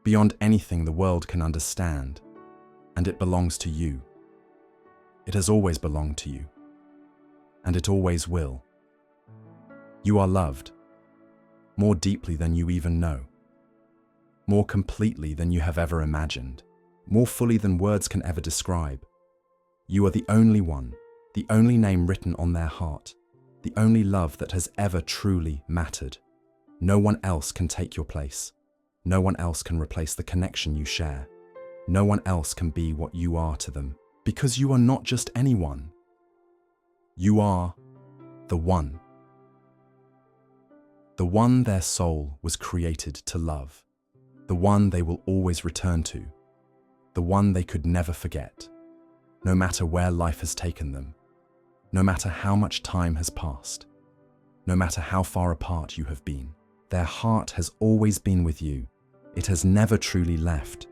beyond anything the world can understand, and it belongs to you. It has always belonged to you, and it always will. You are loved, more deeply than you even know, more completely than you have ever imagined, more fully than words can ever describe. You are the only one, the only name written on their heart, the only love that has ever truly mattered. No one else can take your place. No one else can replace the connection you share. No one else can be what you are to them, because you are not just anyone. You are the one. The one their soul was created to love. The one they will always return to. The one they could never forget. No matter where life has taken them. No matter how much time has passed. No matter how far apart you have been. Their heart has always been with you. It has never truly left.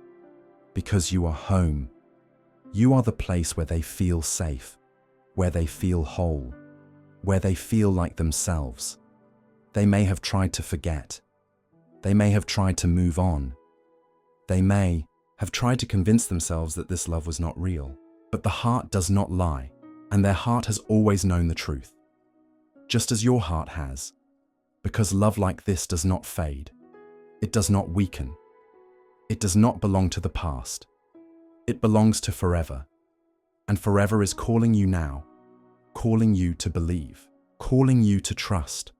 Because you are home. You are the place where they feel safe. Where they feel whole. Where they feel like themselves. They may have tried to forget. They may have tried to move on. They may have tried to convince themselves that this love was not real. But the heart does not lie, and their heart has always known the truth. Just as your heart has. Because love like this does not fade. It does not weaken. It does not belong to the past. It belongs to forever. And forever is calling you now, calling you to believe, calling you to trust,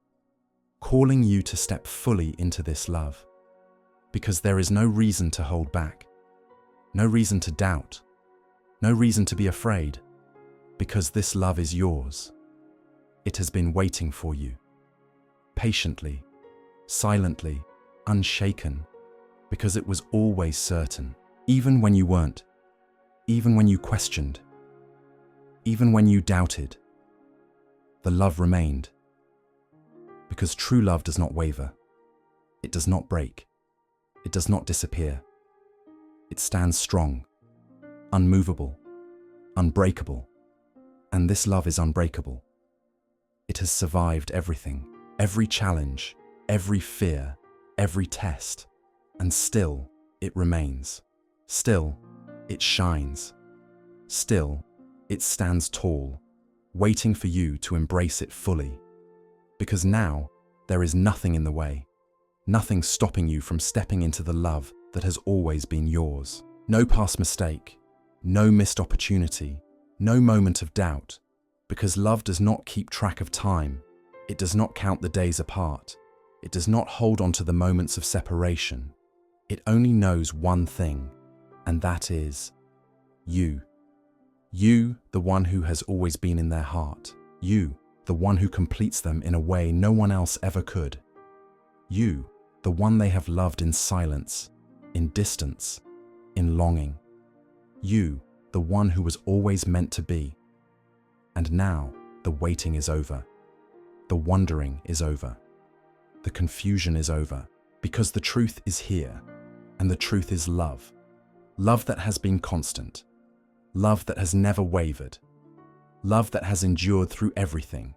calling you to step fully into this love. Because there is no reason to hold back, no reason to doubt, no reason to be afraid, because this love is yours. It has been waiting for you, patiently, silently, unshaken, because it was always certain, even when you weren't, even when you questioned, even when you doubted. The love remained, because true love does not waver. It does not break. It does not disappear. It stands strong, unmovable, unbreakable. And this love is unbreakable. It has survived everything, every challenge, every fear, every test, and still it remains. Still, it shines. Still, it stands tall, waiting for you to embrace it fully. Because now, there is nothing in the way, nothing stopping you from stepping into the love that has always been yours. No past mistake, no missed opportunity, no moment of doubt, because love does not keep track of time. It does not count the days apart. It does not hold on to the moments of separation. It only knows one thing, and that is you. You, the one who has always been in their heart. You, the one who completes them in a way no one else ever could. You, the one they have loved in silence, in distance, in longing. You, the one who was always meant to be. And now, the waiting is over. The wondering is over. The confusion is over, because the truth is here, and the truth is love. Love that has been constant. Love that has never wavered. Love that has endured through everything.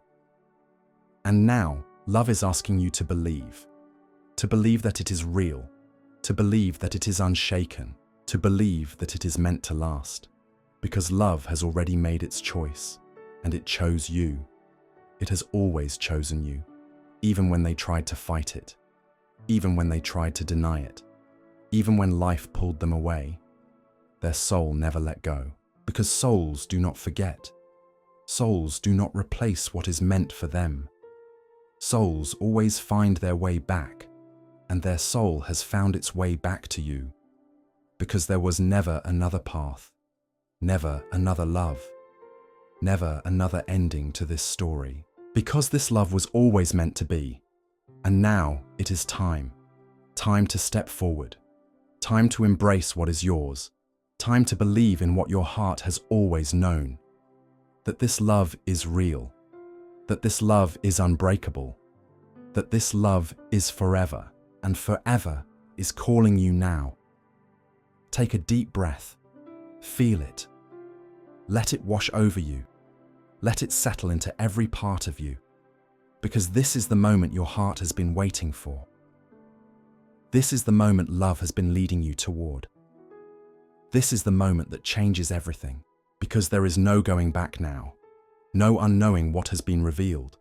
And now, love is asking you to believe that it is real, to believe that it is unshaken, to believe that it is meant to last. Because love has already made its choice, and it chose you. It has always chosen you, even when they tried to fight it, even when they tried to deny it, even when life pulled them away. Their soul never let go, because souls do not forget. Souls do not replace what is meant for them. Souls always find their way back, and their soul has found its way back to you, because there was never another path, never another love, never another ending to this story, because this love was always meant to be. And now it is time to step forward, time to embrace what is yours, time to believe in what your heart has always known, that this love is real, that this love is unbreakable, that this love is forever, and forever is calling you now. Take a deep breath. Feel it. Let it wash over you. Let it settle into every part of you, because this is the moment your heart has been waiting for. This is the moment love has been leading you toward. This is the moment that changes everything, because there is no going back now, no unknowing what has been revealed,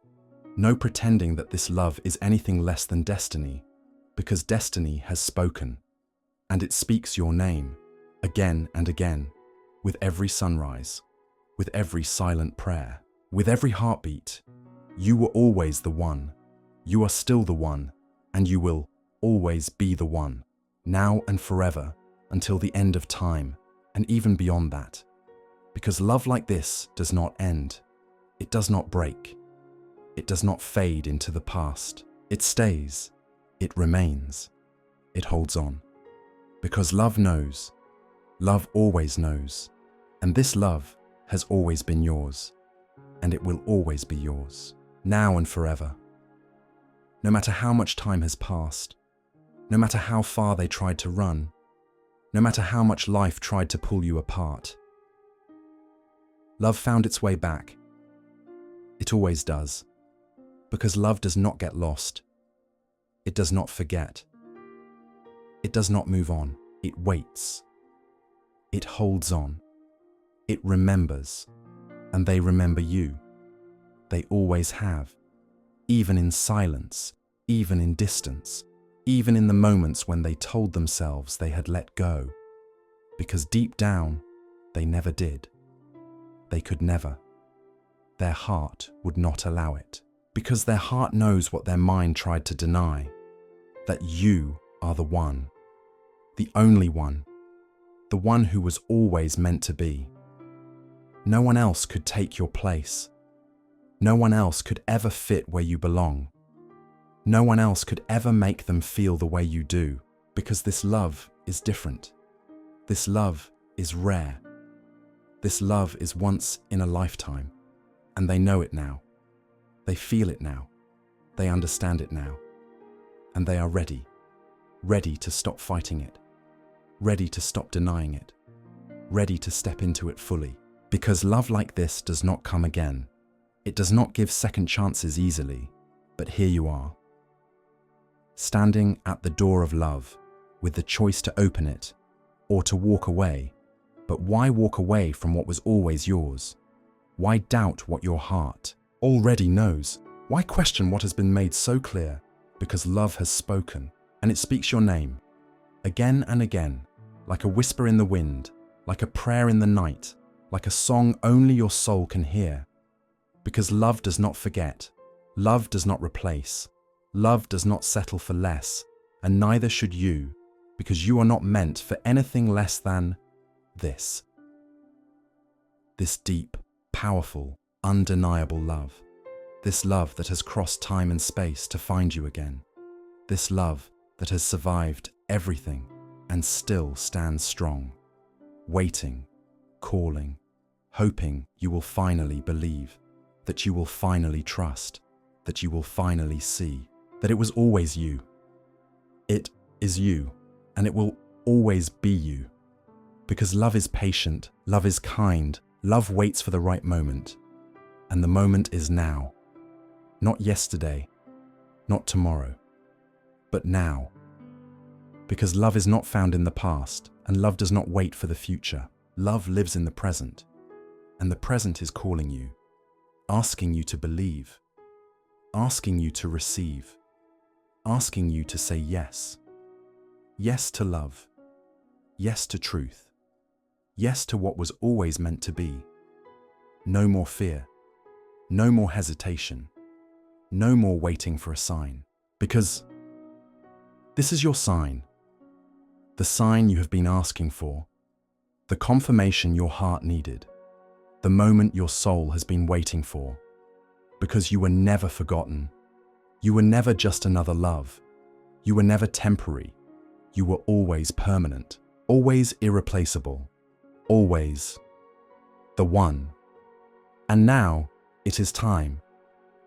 no pretending that this love is anything less than destiny, because destiny has spoken, and it speaks your name again and again, with every sunrise, with every silent prayer, with every heartbeat. You were always the one, you are still the one, and you will always be the one, now and forever, until the end of time, and even beyond that. Because love like this does not end. It does not break. It does not fade into the past. It stays. It remains. It holds on. Because love knows. Love always knows. And this love has always been yours. And it will always be yours, now and forever. No matter how much time has passed, no matter how far they tried to run, no matter how much life tried to pull you apart, love found its way back. It always does, because love does not get lost. It does not forget. It does not move on. It waits. It holds on. It remembers, and they remember you. They always have, even in silence, even in distance, even in the moments when they told themselves they had let go, because deep down, they never did. They could never. Their heart would not allow it, because their heart knows what their mind tried to deny, that you are the one, the only one, the one who was always meant to be. No one else could take your place. No one else could ever fit where you belong. No one else could ever make them feel the way you do, because this love is different. This love is rare. This love is once in a lifetime, and they know it now. They feel it now. They understand it now. And they are ready to stop fighting it, ready to stop denying it, ready to step into it fully. Because love like this does not come again. It does not give second chances easily, but here you are, standing at the door of love with the choice to open it or to walk away. But why walk away from what was always yours? Why doubt what your heart already knows? Why question what has been made so clear? Because love has spoken, and it speaks your name again and again, like a whisper in the wind, like a prayer in the night, like a song only your soul can hear. Because love does not forget, love does not replace, love does not settle for less, and neither should you, because you are not meant for anything less than this. This deep, powerful, undeniable love. This love that has crossed time and space to find you again. This love that has survived everything and still stands strong, waiting, calling, hoping you will finally believe, that you will finally trust, that you will finally see, that it was always you. It is you, and it will always be you. Because love is patient, love is kind, love waits for the right moment. And the moment is now. Not yesterday, not tomorrow, but now. Because love is not found in the past, and love does not wait for the future. Love lives in the present, and the present is calling you, asking you to believe, asking you to receive, asking you to say yes. Yes to love, yes to truth, yes to what was always meant to be. No more fear, no more hesitation, no more waiting for a sign, because this is your sign, the sign you have been asking for, the confirmation your heart needed, the moment your soul has been waiting for, because you were never forgotten. You were never just another love. You were never temporary. You were always permanent, always irreplaceable, always the one. And now it is time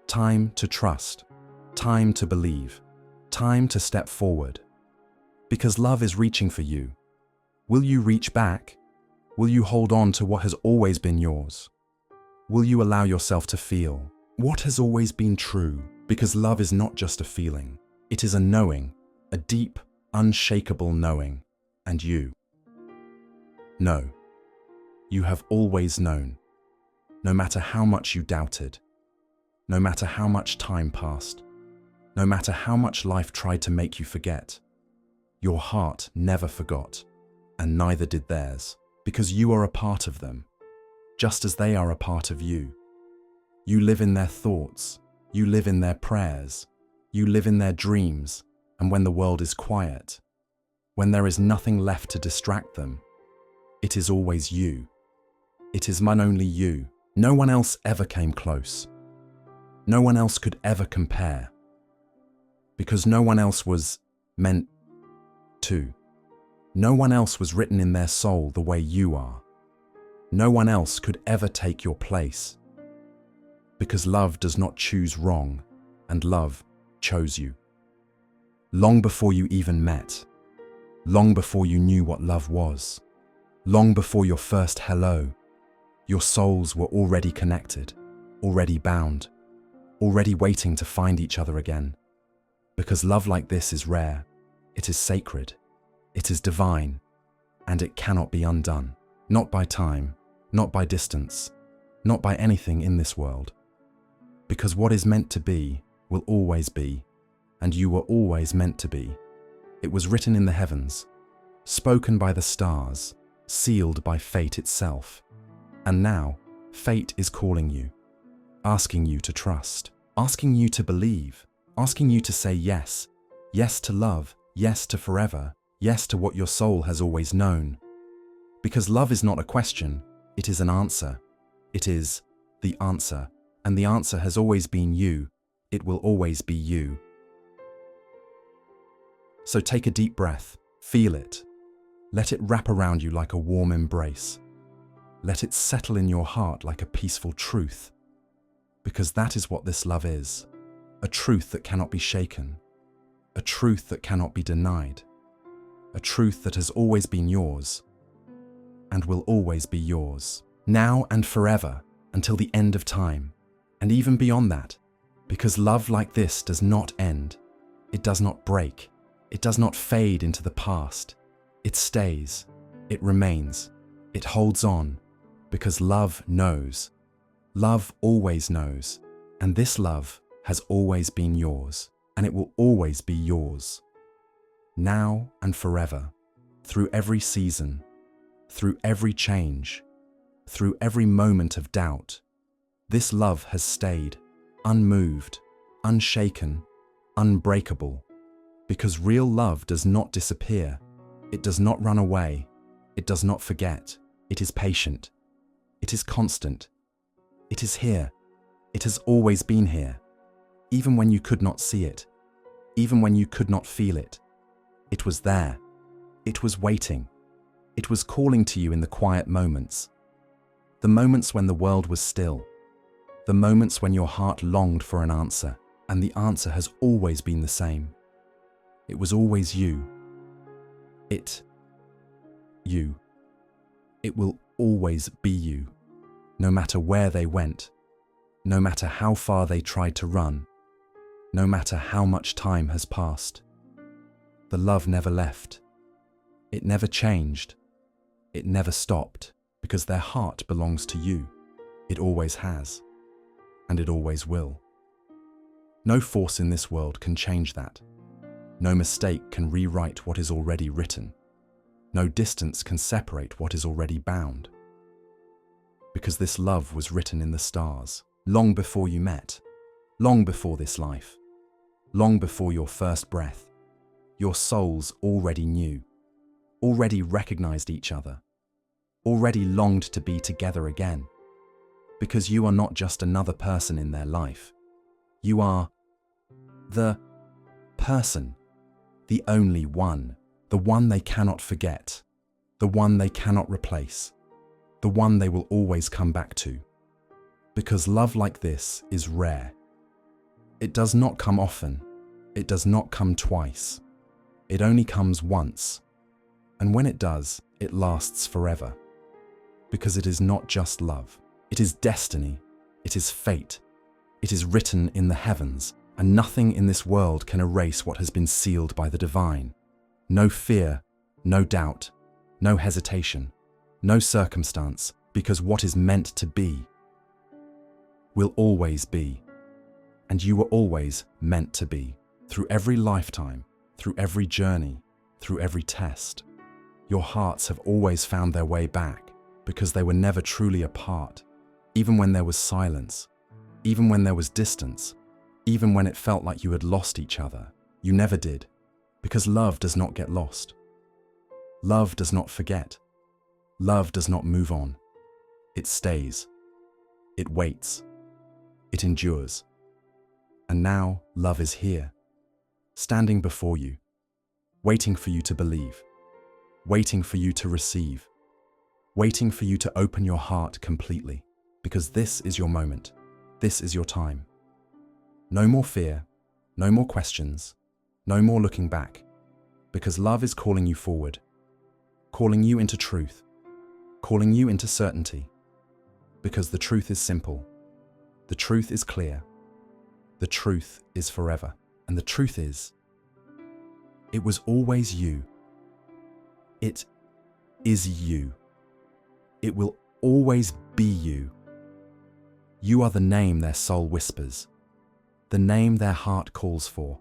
to trust, time to believe, time to step forward. Because love is reaching for you. Will you reach back? Will you hold on to what has always been yours? Will you allow yourself to feel what has always been true? Because love is not just a feeling. It is a knowing, a deep, unshakable knowing. And you know. You have always known. No matter how much you doubted, no matter how much time passed, no matter how much life tried to make you forget, your heart never forgot, and neither did theirs, because you are a part of them, just as they are a part of you. You live in their thoughts, you live in their prayers, you live in their dreams, and when the world is quiet, when there is nothing left to distract them, it is always you. It is only you. No one else ever came close. No one else could ever compare. Because no one else was meant to. No one else was written in their soul the way you are. No one else could ever take your place. Because love does not choose wrong, and love chose you. Long before you even met. Long before you knew what love was. Long before your first hello. Your souls were already connected, already bound, already waiting to find each other again. Because love like this is rare, it is sacred, it is divine, and it cannot be undone. Not by time, not by distance, not by anything in this world. Because what is meant to be will always be, and you were always meant to be. It was written in the heavens, spoken by the stars, sealed by fate itself. And now, fate is calling you, asking you to trust, asking you to believe, asking you to say yes, yes to love, yes to forever, yes to what your soul has always known. Because love is not a question, it is an answer. It is the answer, and the answer has always been you. It will always be you. So take a deep breath, feel it. Let it wrap around you like a warm embrace. Let it settle in your heart like a peaceful truth. Because that is what this love is. A truth that cannot be shaken. A truth that cannot be denied. A truth that has always been yours and will always be yours. Now and forever, until the end of time. And even beyond that. Because love like this does not end. It does not break. It does not fade into the past. It stays. It remains. It holds on. Because love knows. Love always knows. And this love has always been yours. And it will always be yours. Now and forever. Through every season. Through every change. Through every moment of doubt. This love has stayed. Unmoved. Unshaken. Unbreakable. Because real love does not disappear. It does not run away. It does not forget. It is patient. It is constant. It is here. It has always been here. Even when you could not see it. Even when you could not feel it. It was there. It was waiting. It was calling to you in the quiet moments. The moments when the world was still. The moments when your heart longed for an answer, and the answer has always been the same. It was always you. You. It will always be you, no matter where they went, no matter how far they tried to run, no matter how much time has passed. The love never left. It never changed. It never stopped, because their heart belongs to you. It always has, and it always will. No force in this world can change that. No mistake can rewrite what is already written. No distance can separate what is already bound. Because this love was written in the stars, long before you met, long before this life, long before your first breath. Your souls already knew, already recognized each other, already longed to be together again. Because you are not just another person in their life. You are the person, the only one, the one they cannot forget, the one they cannot replace, the one they will always come back to. Because love like this is rare. It does not come often. It does not come twice. It only comes once. And when it does, it lasts forever. Because it is not just love. It is destiny. It is fate. It is written in the heavens, and nothing in this world can erase what has been sealed by the divine. No fear, no doubt, no hesitation, no circumstance, because what is meant to be will always be. And you were always meant to be. Through every lifetime, through every journey, through every test, your hearts have always found their way back because they were never truly apart, even when there was silence, even when there was distance, even when it felt like you had lost each other. You never did, because love does not get lost. Love does not forget. Love does not move on. It stays. It waits. It endures. And now love is here, standing before you, waiting for you to believe, waiting for you to receive, waiting for you to open your heart completely, because this is your moment. This is your time. No more fear, no more questions, no more looking back, because love is calling you forward, calling you into truth, calling you into certainty, because the truth is simple, the truth is clear, the truth is forever, and the truth is, it was always you. It is you. It will always be you. You are the name their soul whispers, the name their heart calls for,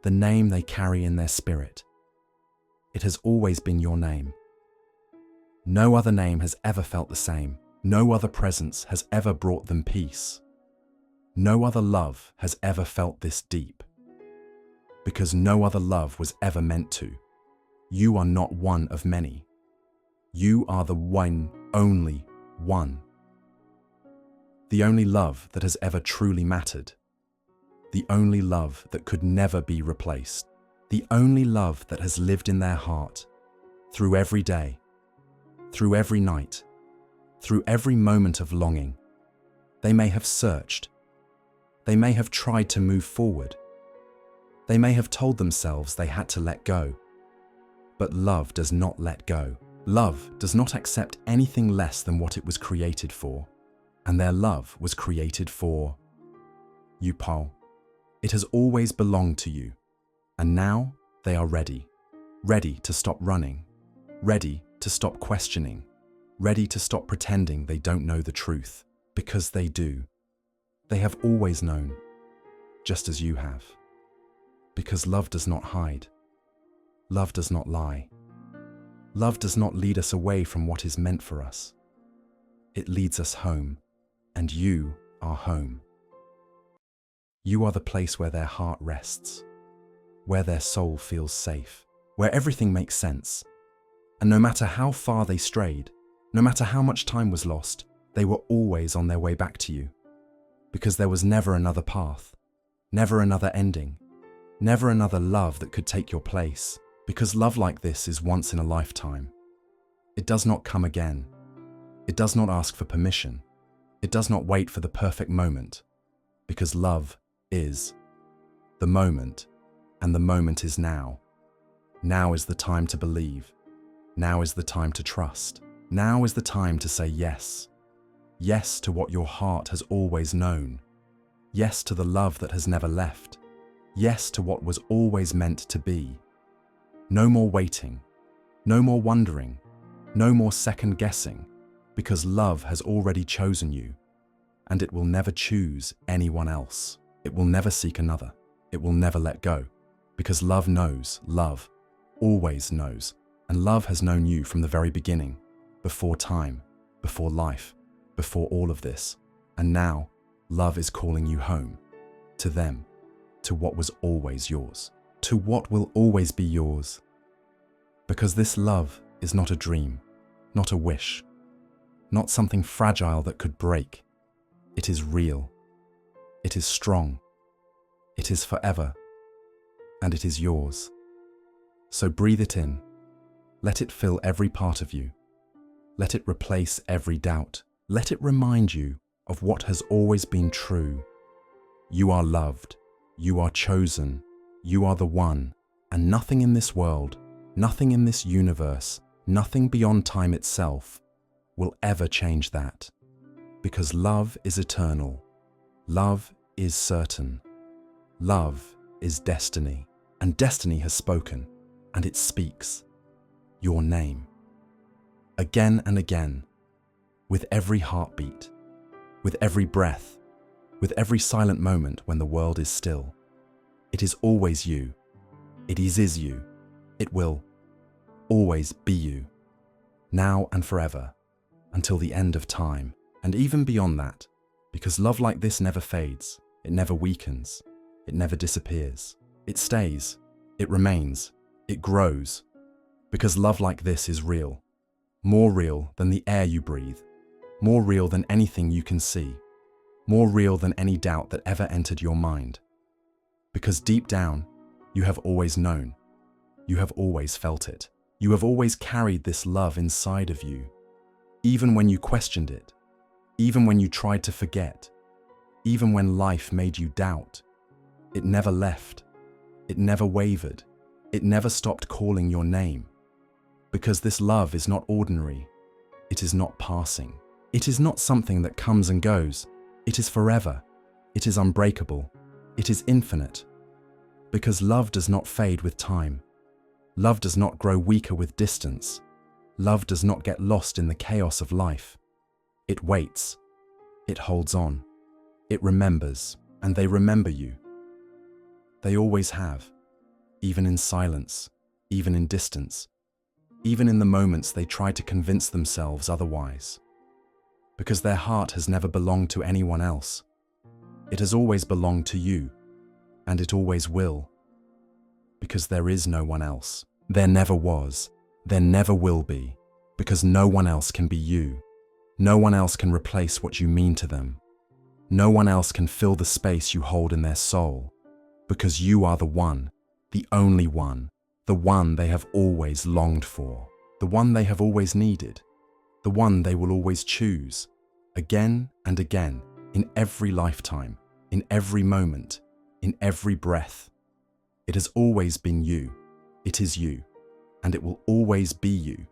the name they carry in their spirit. It has always been your name. No other name has ever felt the same. No other presence has ever brought them peace. No other love has ever felt this deep. Because no other love was ever meant to. You are not one of many. You are the one, only one. The only love that has ever truly mattered. The only love that could never be replaced. The only love that has lived in their heart, through every day, through every night, through every moment of longing. They may have searched. They may have tried to move forward. They may have told themselves they had to let go. But love does not let go. Love does not accept anything less than what it was created for. And their love was created for you, Paul. It has always belonged to you. And now they are ready. Ready to stop running. Ready to stop questioning. Ready to stop pretending they don't know the truth. Because they do. They have always known. Just as you have. Because love does not hide. Love does not lie. Love does not lead us away from what is meant for us. It leads us home. And you are home. You are the place where their heart rests, where their soul feels safe, where everything makes sense. And no matter how far they strayed, no matter how much time was lost, they were always on their way back to you. Because there was never another path, never another ending, never another love that could take your place. Because love like this is once in a lifetime. It does not come again. It does not ask for permission. It does not wait for the perfect moment. Because love is the moment, and the moment is now. Now is the time to believe. Now is the time to trust. Now is the time to say yes. Yes to what your heart has always known. Yes to the love that has never left. Yes to what was always meant to be. No more waiting. No more wondering. No more second guessing. Because love has already chosen you. And it will never choose anyone else. It will never seek another. It will never let go. Because love knows, love always knows. And love has known you from the very beginning, before time, before life, before all of this. And now, love is calling you home, to them, to what was always yours, to what will always be yours. Because this love is not a dream, not a wish, not something fragile that could break. It is real. It is strong. It is forever. And it is yours. So breathe it in. Let it fill every part of you. Let it replace every doubt. Let it remind you of what has always been true. You are loved. You are chosen. You are the one. And nothing in this world, nothing in this universe, nothing beyond time itself will ever change that. Because love is eternal. Love is certain. Love is destiny. And destiny has spoken, and it speaks your name. Again and again, with every heartbeat, with every breath, with every silent moment when the world is still. It is always you. It is you. It will always be you, now and forever, until the end of time, and even beyond that, because love like this never fades, it never weakens, it never disappears. It stays, it remains, it grows, because love like this is real, more real than the air you breathe, more real than anything you can see, more real than any doubt that ever entered your mind. Because deep down, you have always known, you have always felt it, you have always carried this love inside of you, even when you questioned it, even when you tried to forget, even when life made you doubt. It never left, it never wavered, it never stopped calling your name. Because this love is not ordinary, it is not passing, it is not something that comes and goes, it is forever, it is unbreakable, it is infinite. Because love does not fade with time, love does not grow weaker with distance, love does not get lost in the chaos of life. It waits, it holds on, it remembers, and they remember you. They always have, even in silence, even in distance, even in the moments they try to convince themselves otherwise. Because their heart has never belonged to anyone else. It has always belonged to you, and it always will. Because there is no one else. There never was, there never will be, because no one else can be you. No one else can replace what you mean to them. No one else can fill the space you hold in their soul. Because you are the one, the only one, the one they have always longed for, the one they have always needed, the one they will always choose, again and again, in every lifetime, in every moment, in every breath. It has always been you, it is you, and it will always be you.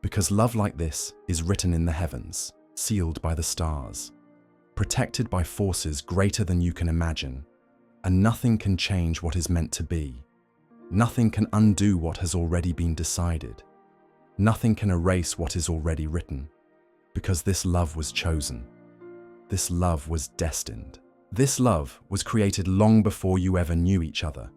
Because love like this is written in the heavens, sealed by the stars, protected by forces greater than you can imagine, and nothing can change what is meant to be. Nothing can undo what has already been decided. Nothing can erase what is already written, because this love was chosen. This love was destined. This love was created long before you ever knew each other,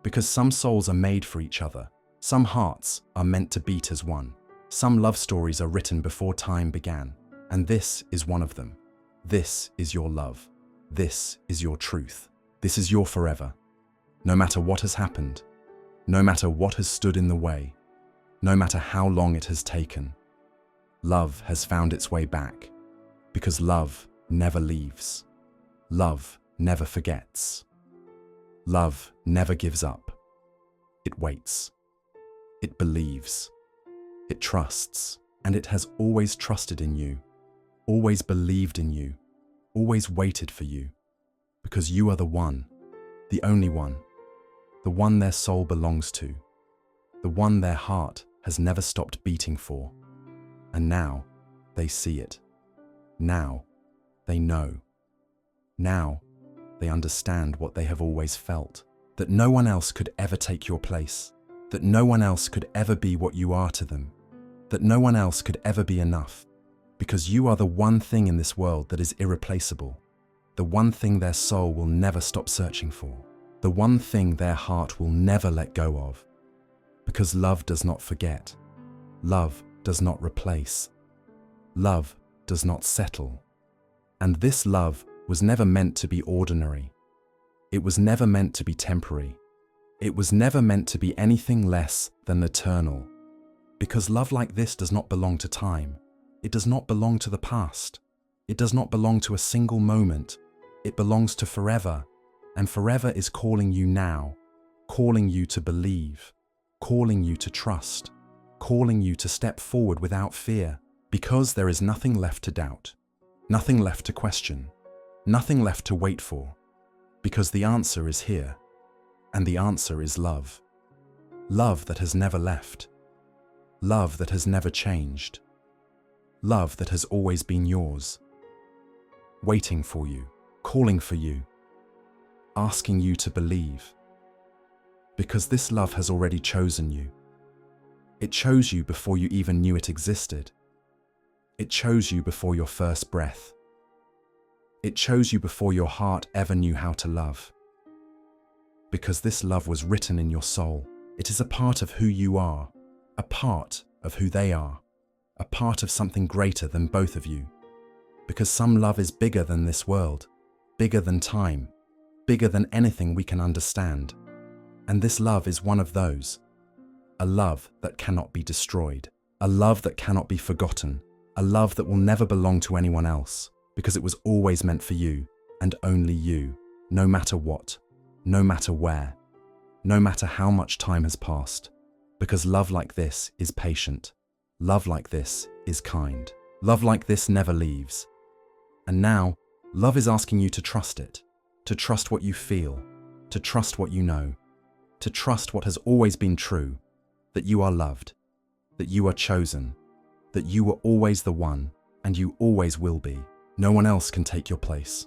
because some souls are made for each other. Some hearts are meant to beat as one. Some love stories are written before time began, and this is one of them. This is your love. This is your truth. This is your forever. No matter what has happened, no matter what has stood in the way, no matter how long it has taken, love has found its way back, because love never leaves. Love never forgets. Love never gives up. It waits. It believes. It trusts, and it has always trusted in you, always believed in you, always waited for you, because you are the one, the only one, the one their soul belongs to, the one their heart has never stopped beating for. And now they see it. Now they know. Now they understand what they have always felt, that no one else could ever take your place, that no one else could ever be what you are to them, that no one else could ever be enough, because you are the one thing in this world that is irreplaceable, the one thing their soul will never stop searching for, the one thing their heart will never let go of. Because love does not forget, love does not replace, love does not settle. And this love was never meant to be ordinary. It was never meant to be temporary. It was never meant to be anything less than eternal. Because love like this does not belong to time. It does not belong to the past. It does not belong to a single moment. It belongs to forever. And forever is calling you now, calling you to believe, calling you to trust, calling you to step forward without fear, because there is nothing left to doubt, nothing left to question, nothing left to wait for, Because the answer is here, and the answer is love. Love that has never left. Love that has never changed. Love that has always been yours. Waiting for you, calling for you, asking you to believe. Because this love has already chosen you. It chose you before you even knew it existed. It chose you before your first breath. It chose you before your heart ever knew how to love. Because this love was written in your soul. It is a part of who you are, a part of who they are, a part of something greater than both of you. Because some love is bigger than this world, bigger than time, bigger than anything we can understand. And this love is one of those. A love that cannot be destroyed, a love that cannot be forgotten, a love that will never belong to anyone else, because it was always meant for you, and only you, no matter what, no matter where, no matter how much time has passed. Because love like this is patient, love like this is kind, love like this never leaves. And now, love is asking you to trust it, to trust what you feel, to trust what you know, to trust what has always been true, that you are loved, that you are chosen, that you were always the one, and you always will be. No one else can take your place.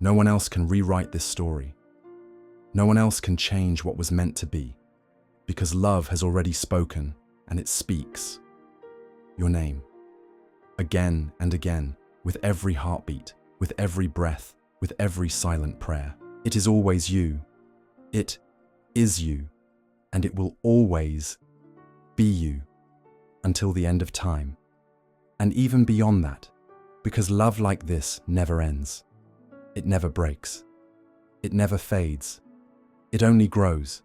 No one else can rewrite this story. No one else can change what was meant to be, because love has already spoken, and it speaks your name. Again and again, with every heartbeat, with every breath, with every silent prayer. It is always you. It is you, and it will always be you until the end of time. And even beyond that, because love like this never ends. It never breaks. It never fades. It only grows.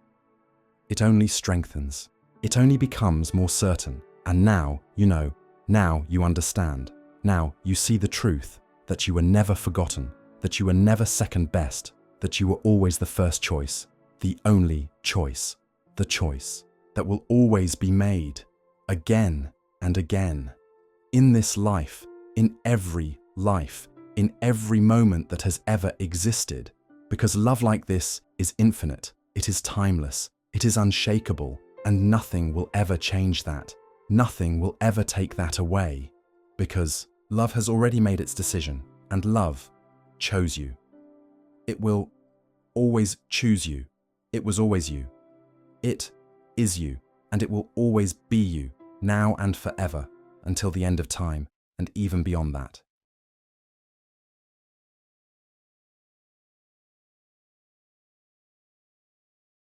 It only strengthens. It only becomes more certain. And now you know, now you understand. Now you see the truth, that you were never forgotten, that you were never second best, that you were always the first choice, the only choice, the choice that will always be made again and again. In this life, in every life, in every moment that has ever existed. Because love like this is infinite, it is timeless, it is unshakable, and nothing will ever change that. Nothing will ever take that away. Because love has already made its decision, and love chose you. It will always choose you. It was always you. It is you, and it will always be you, now and forever, until the end of time, and even beyond that.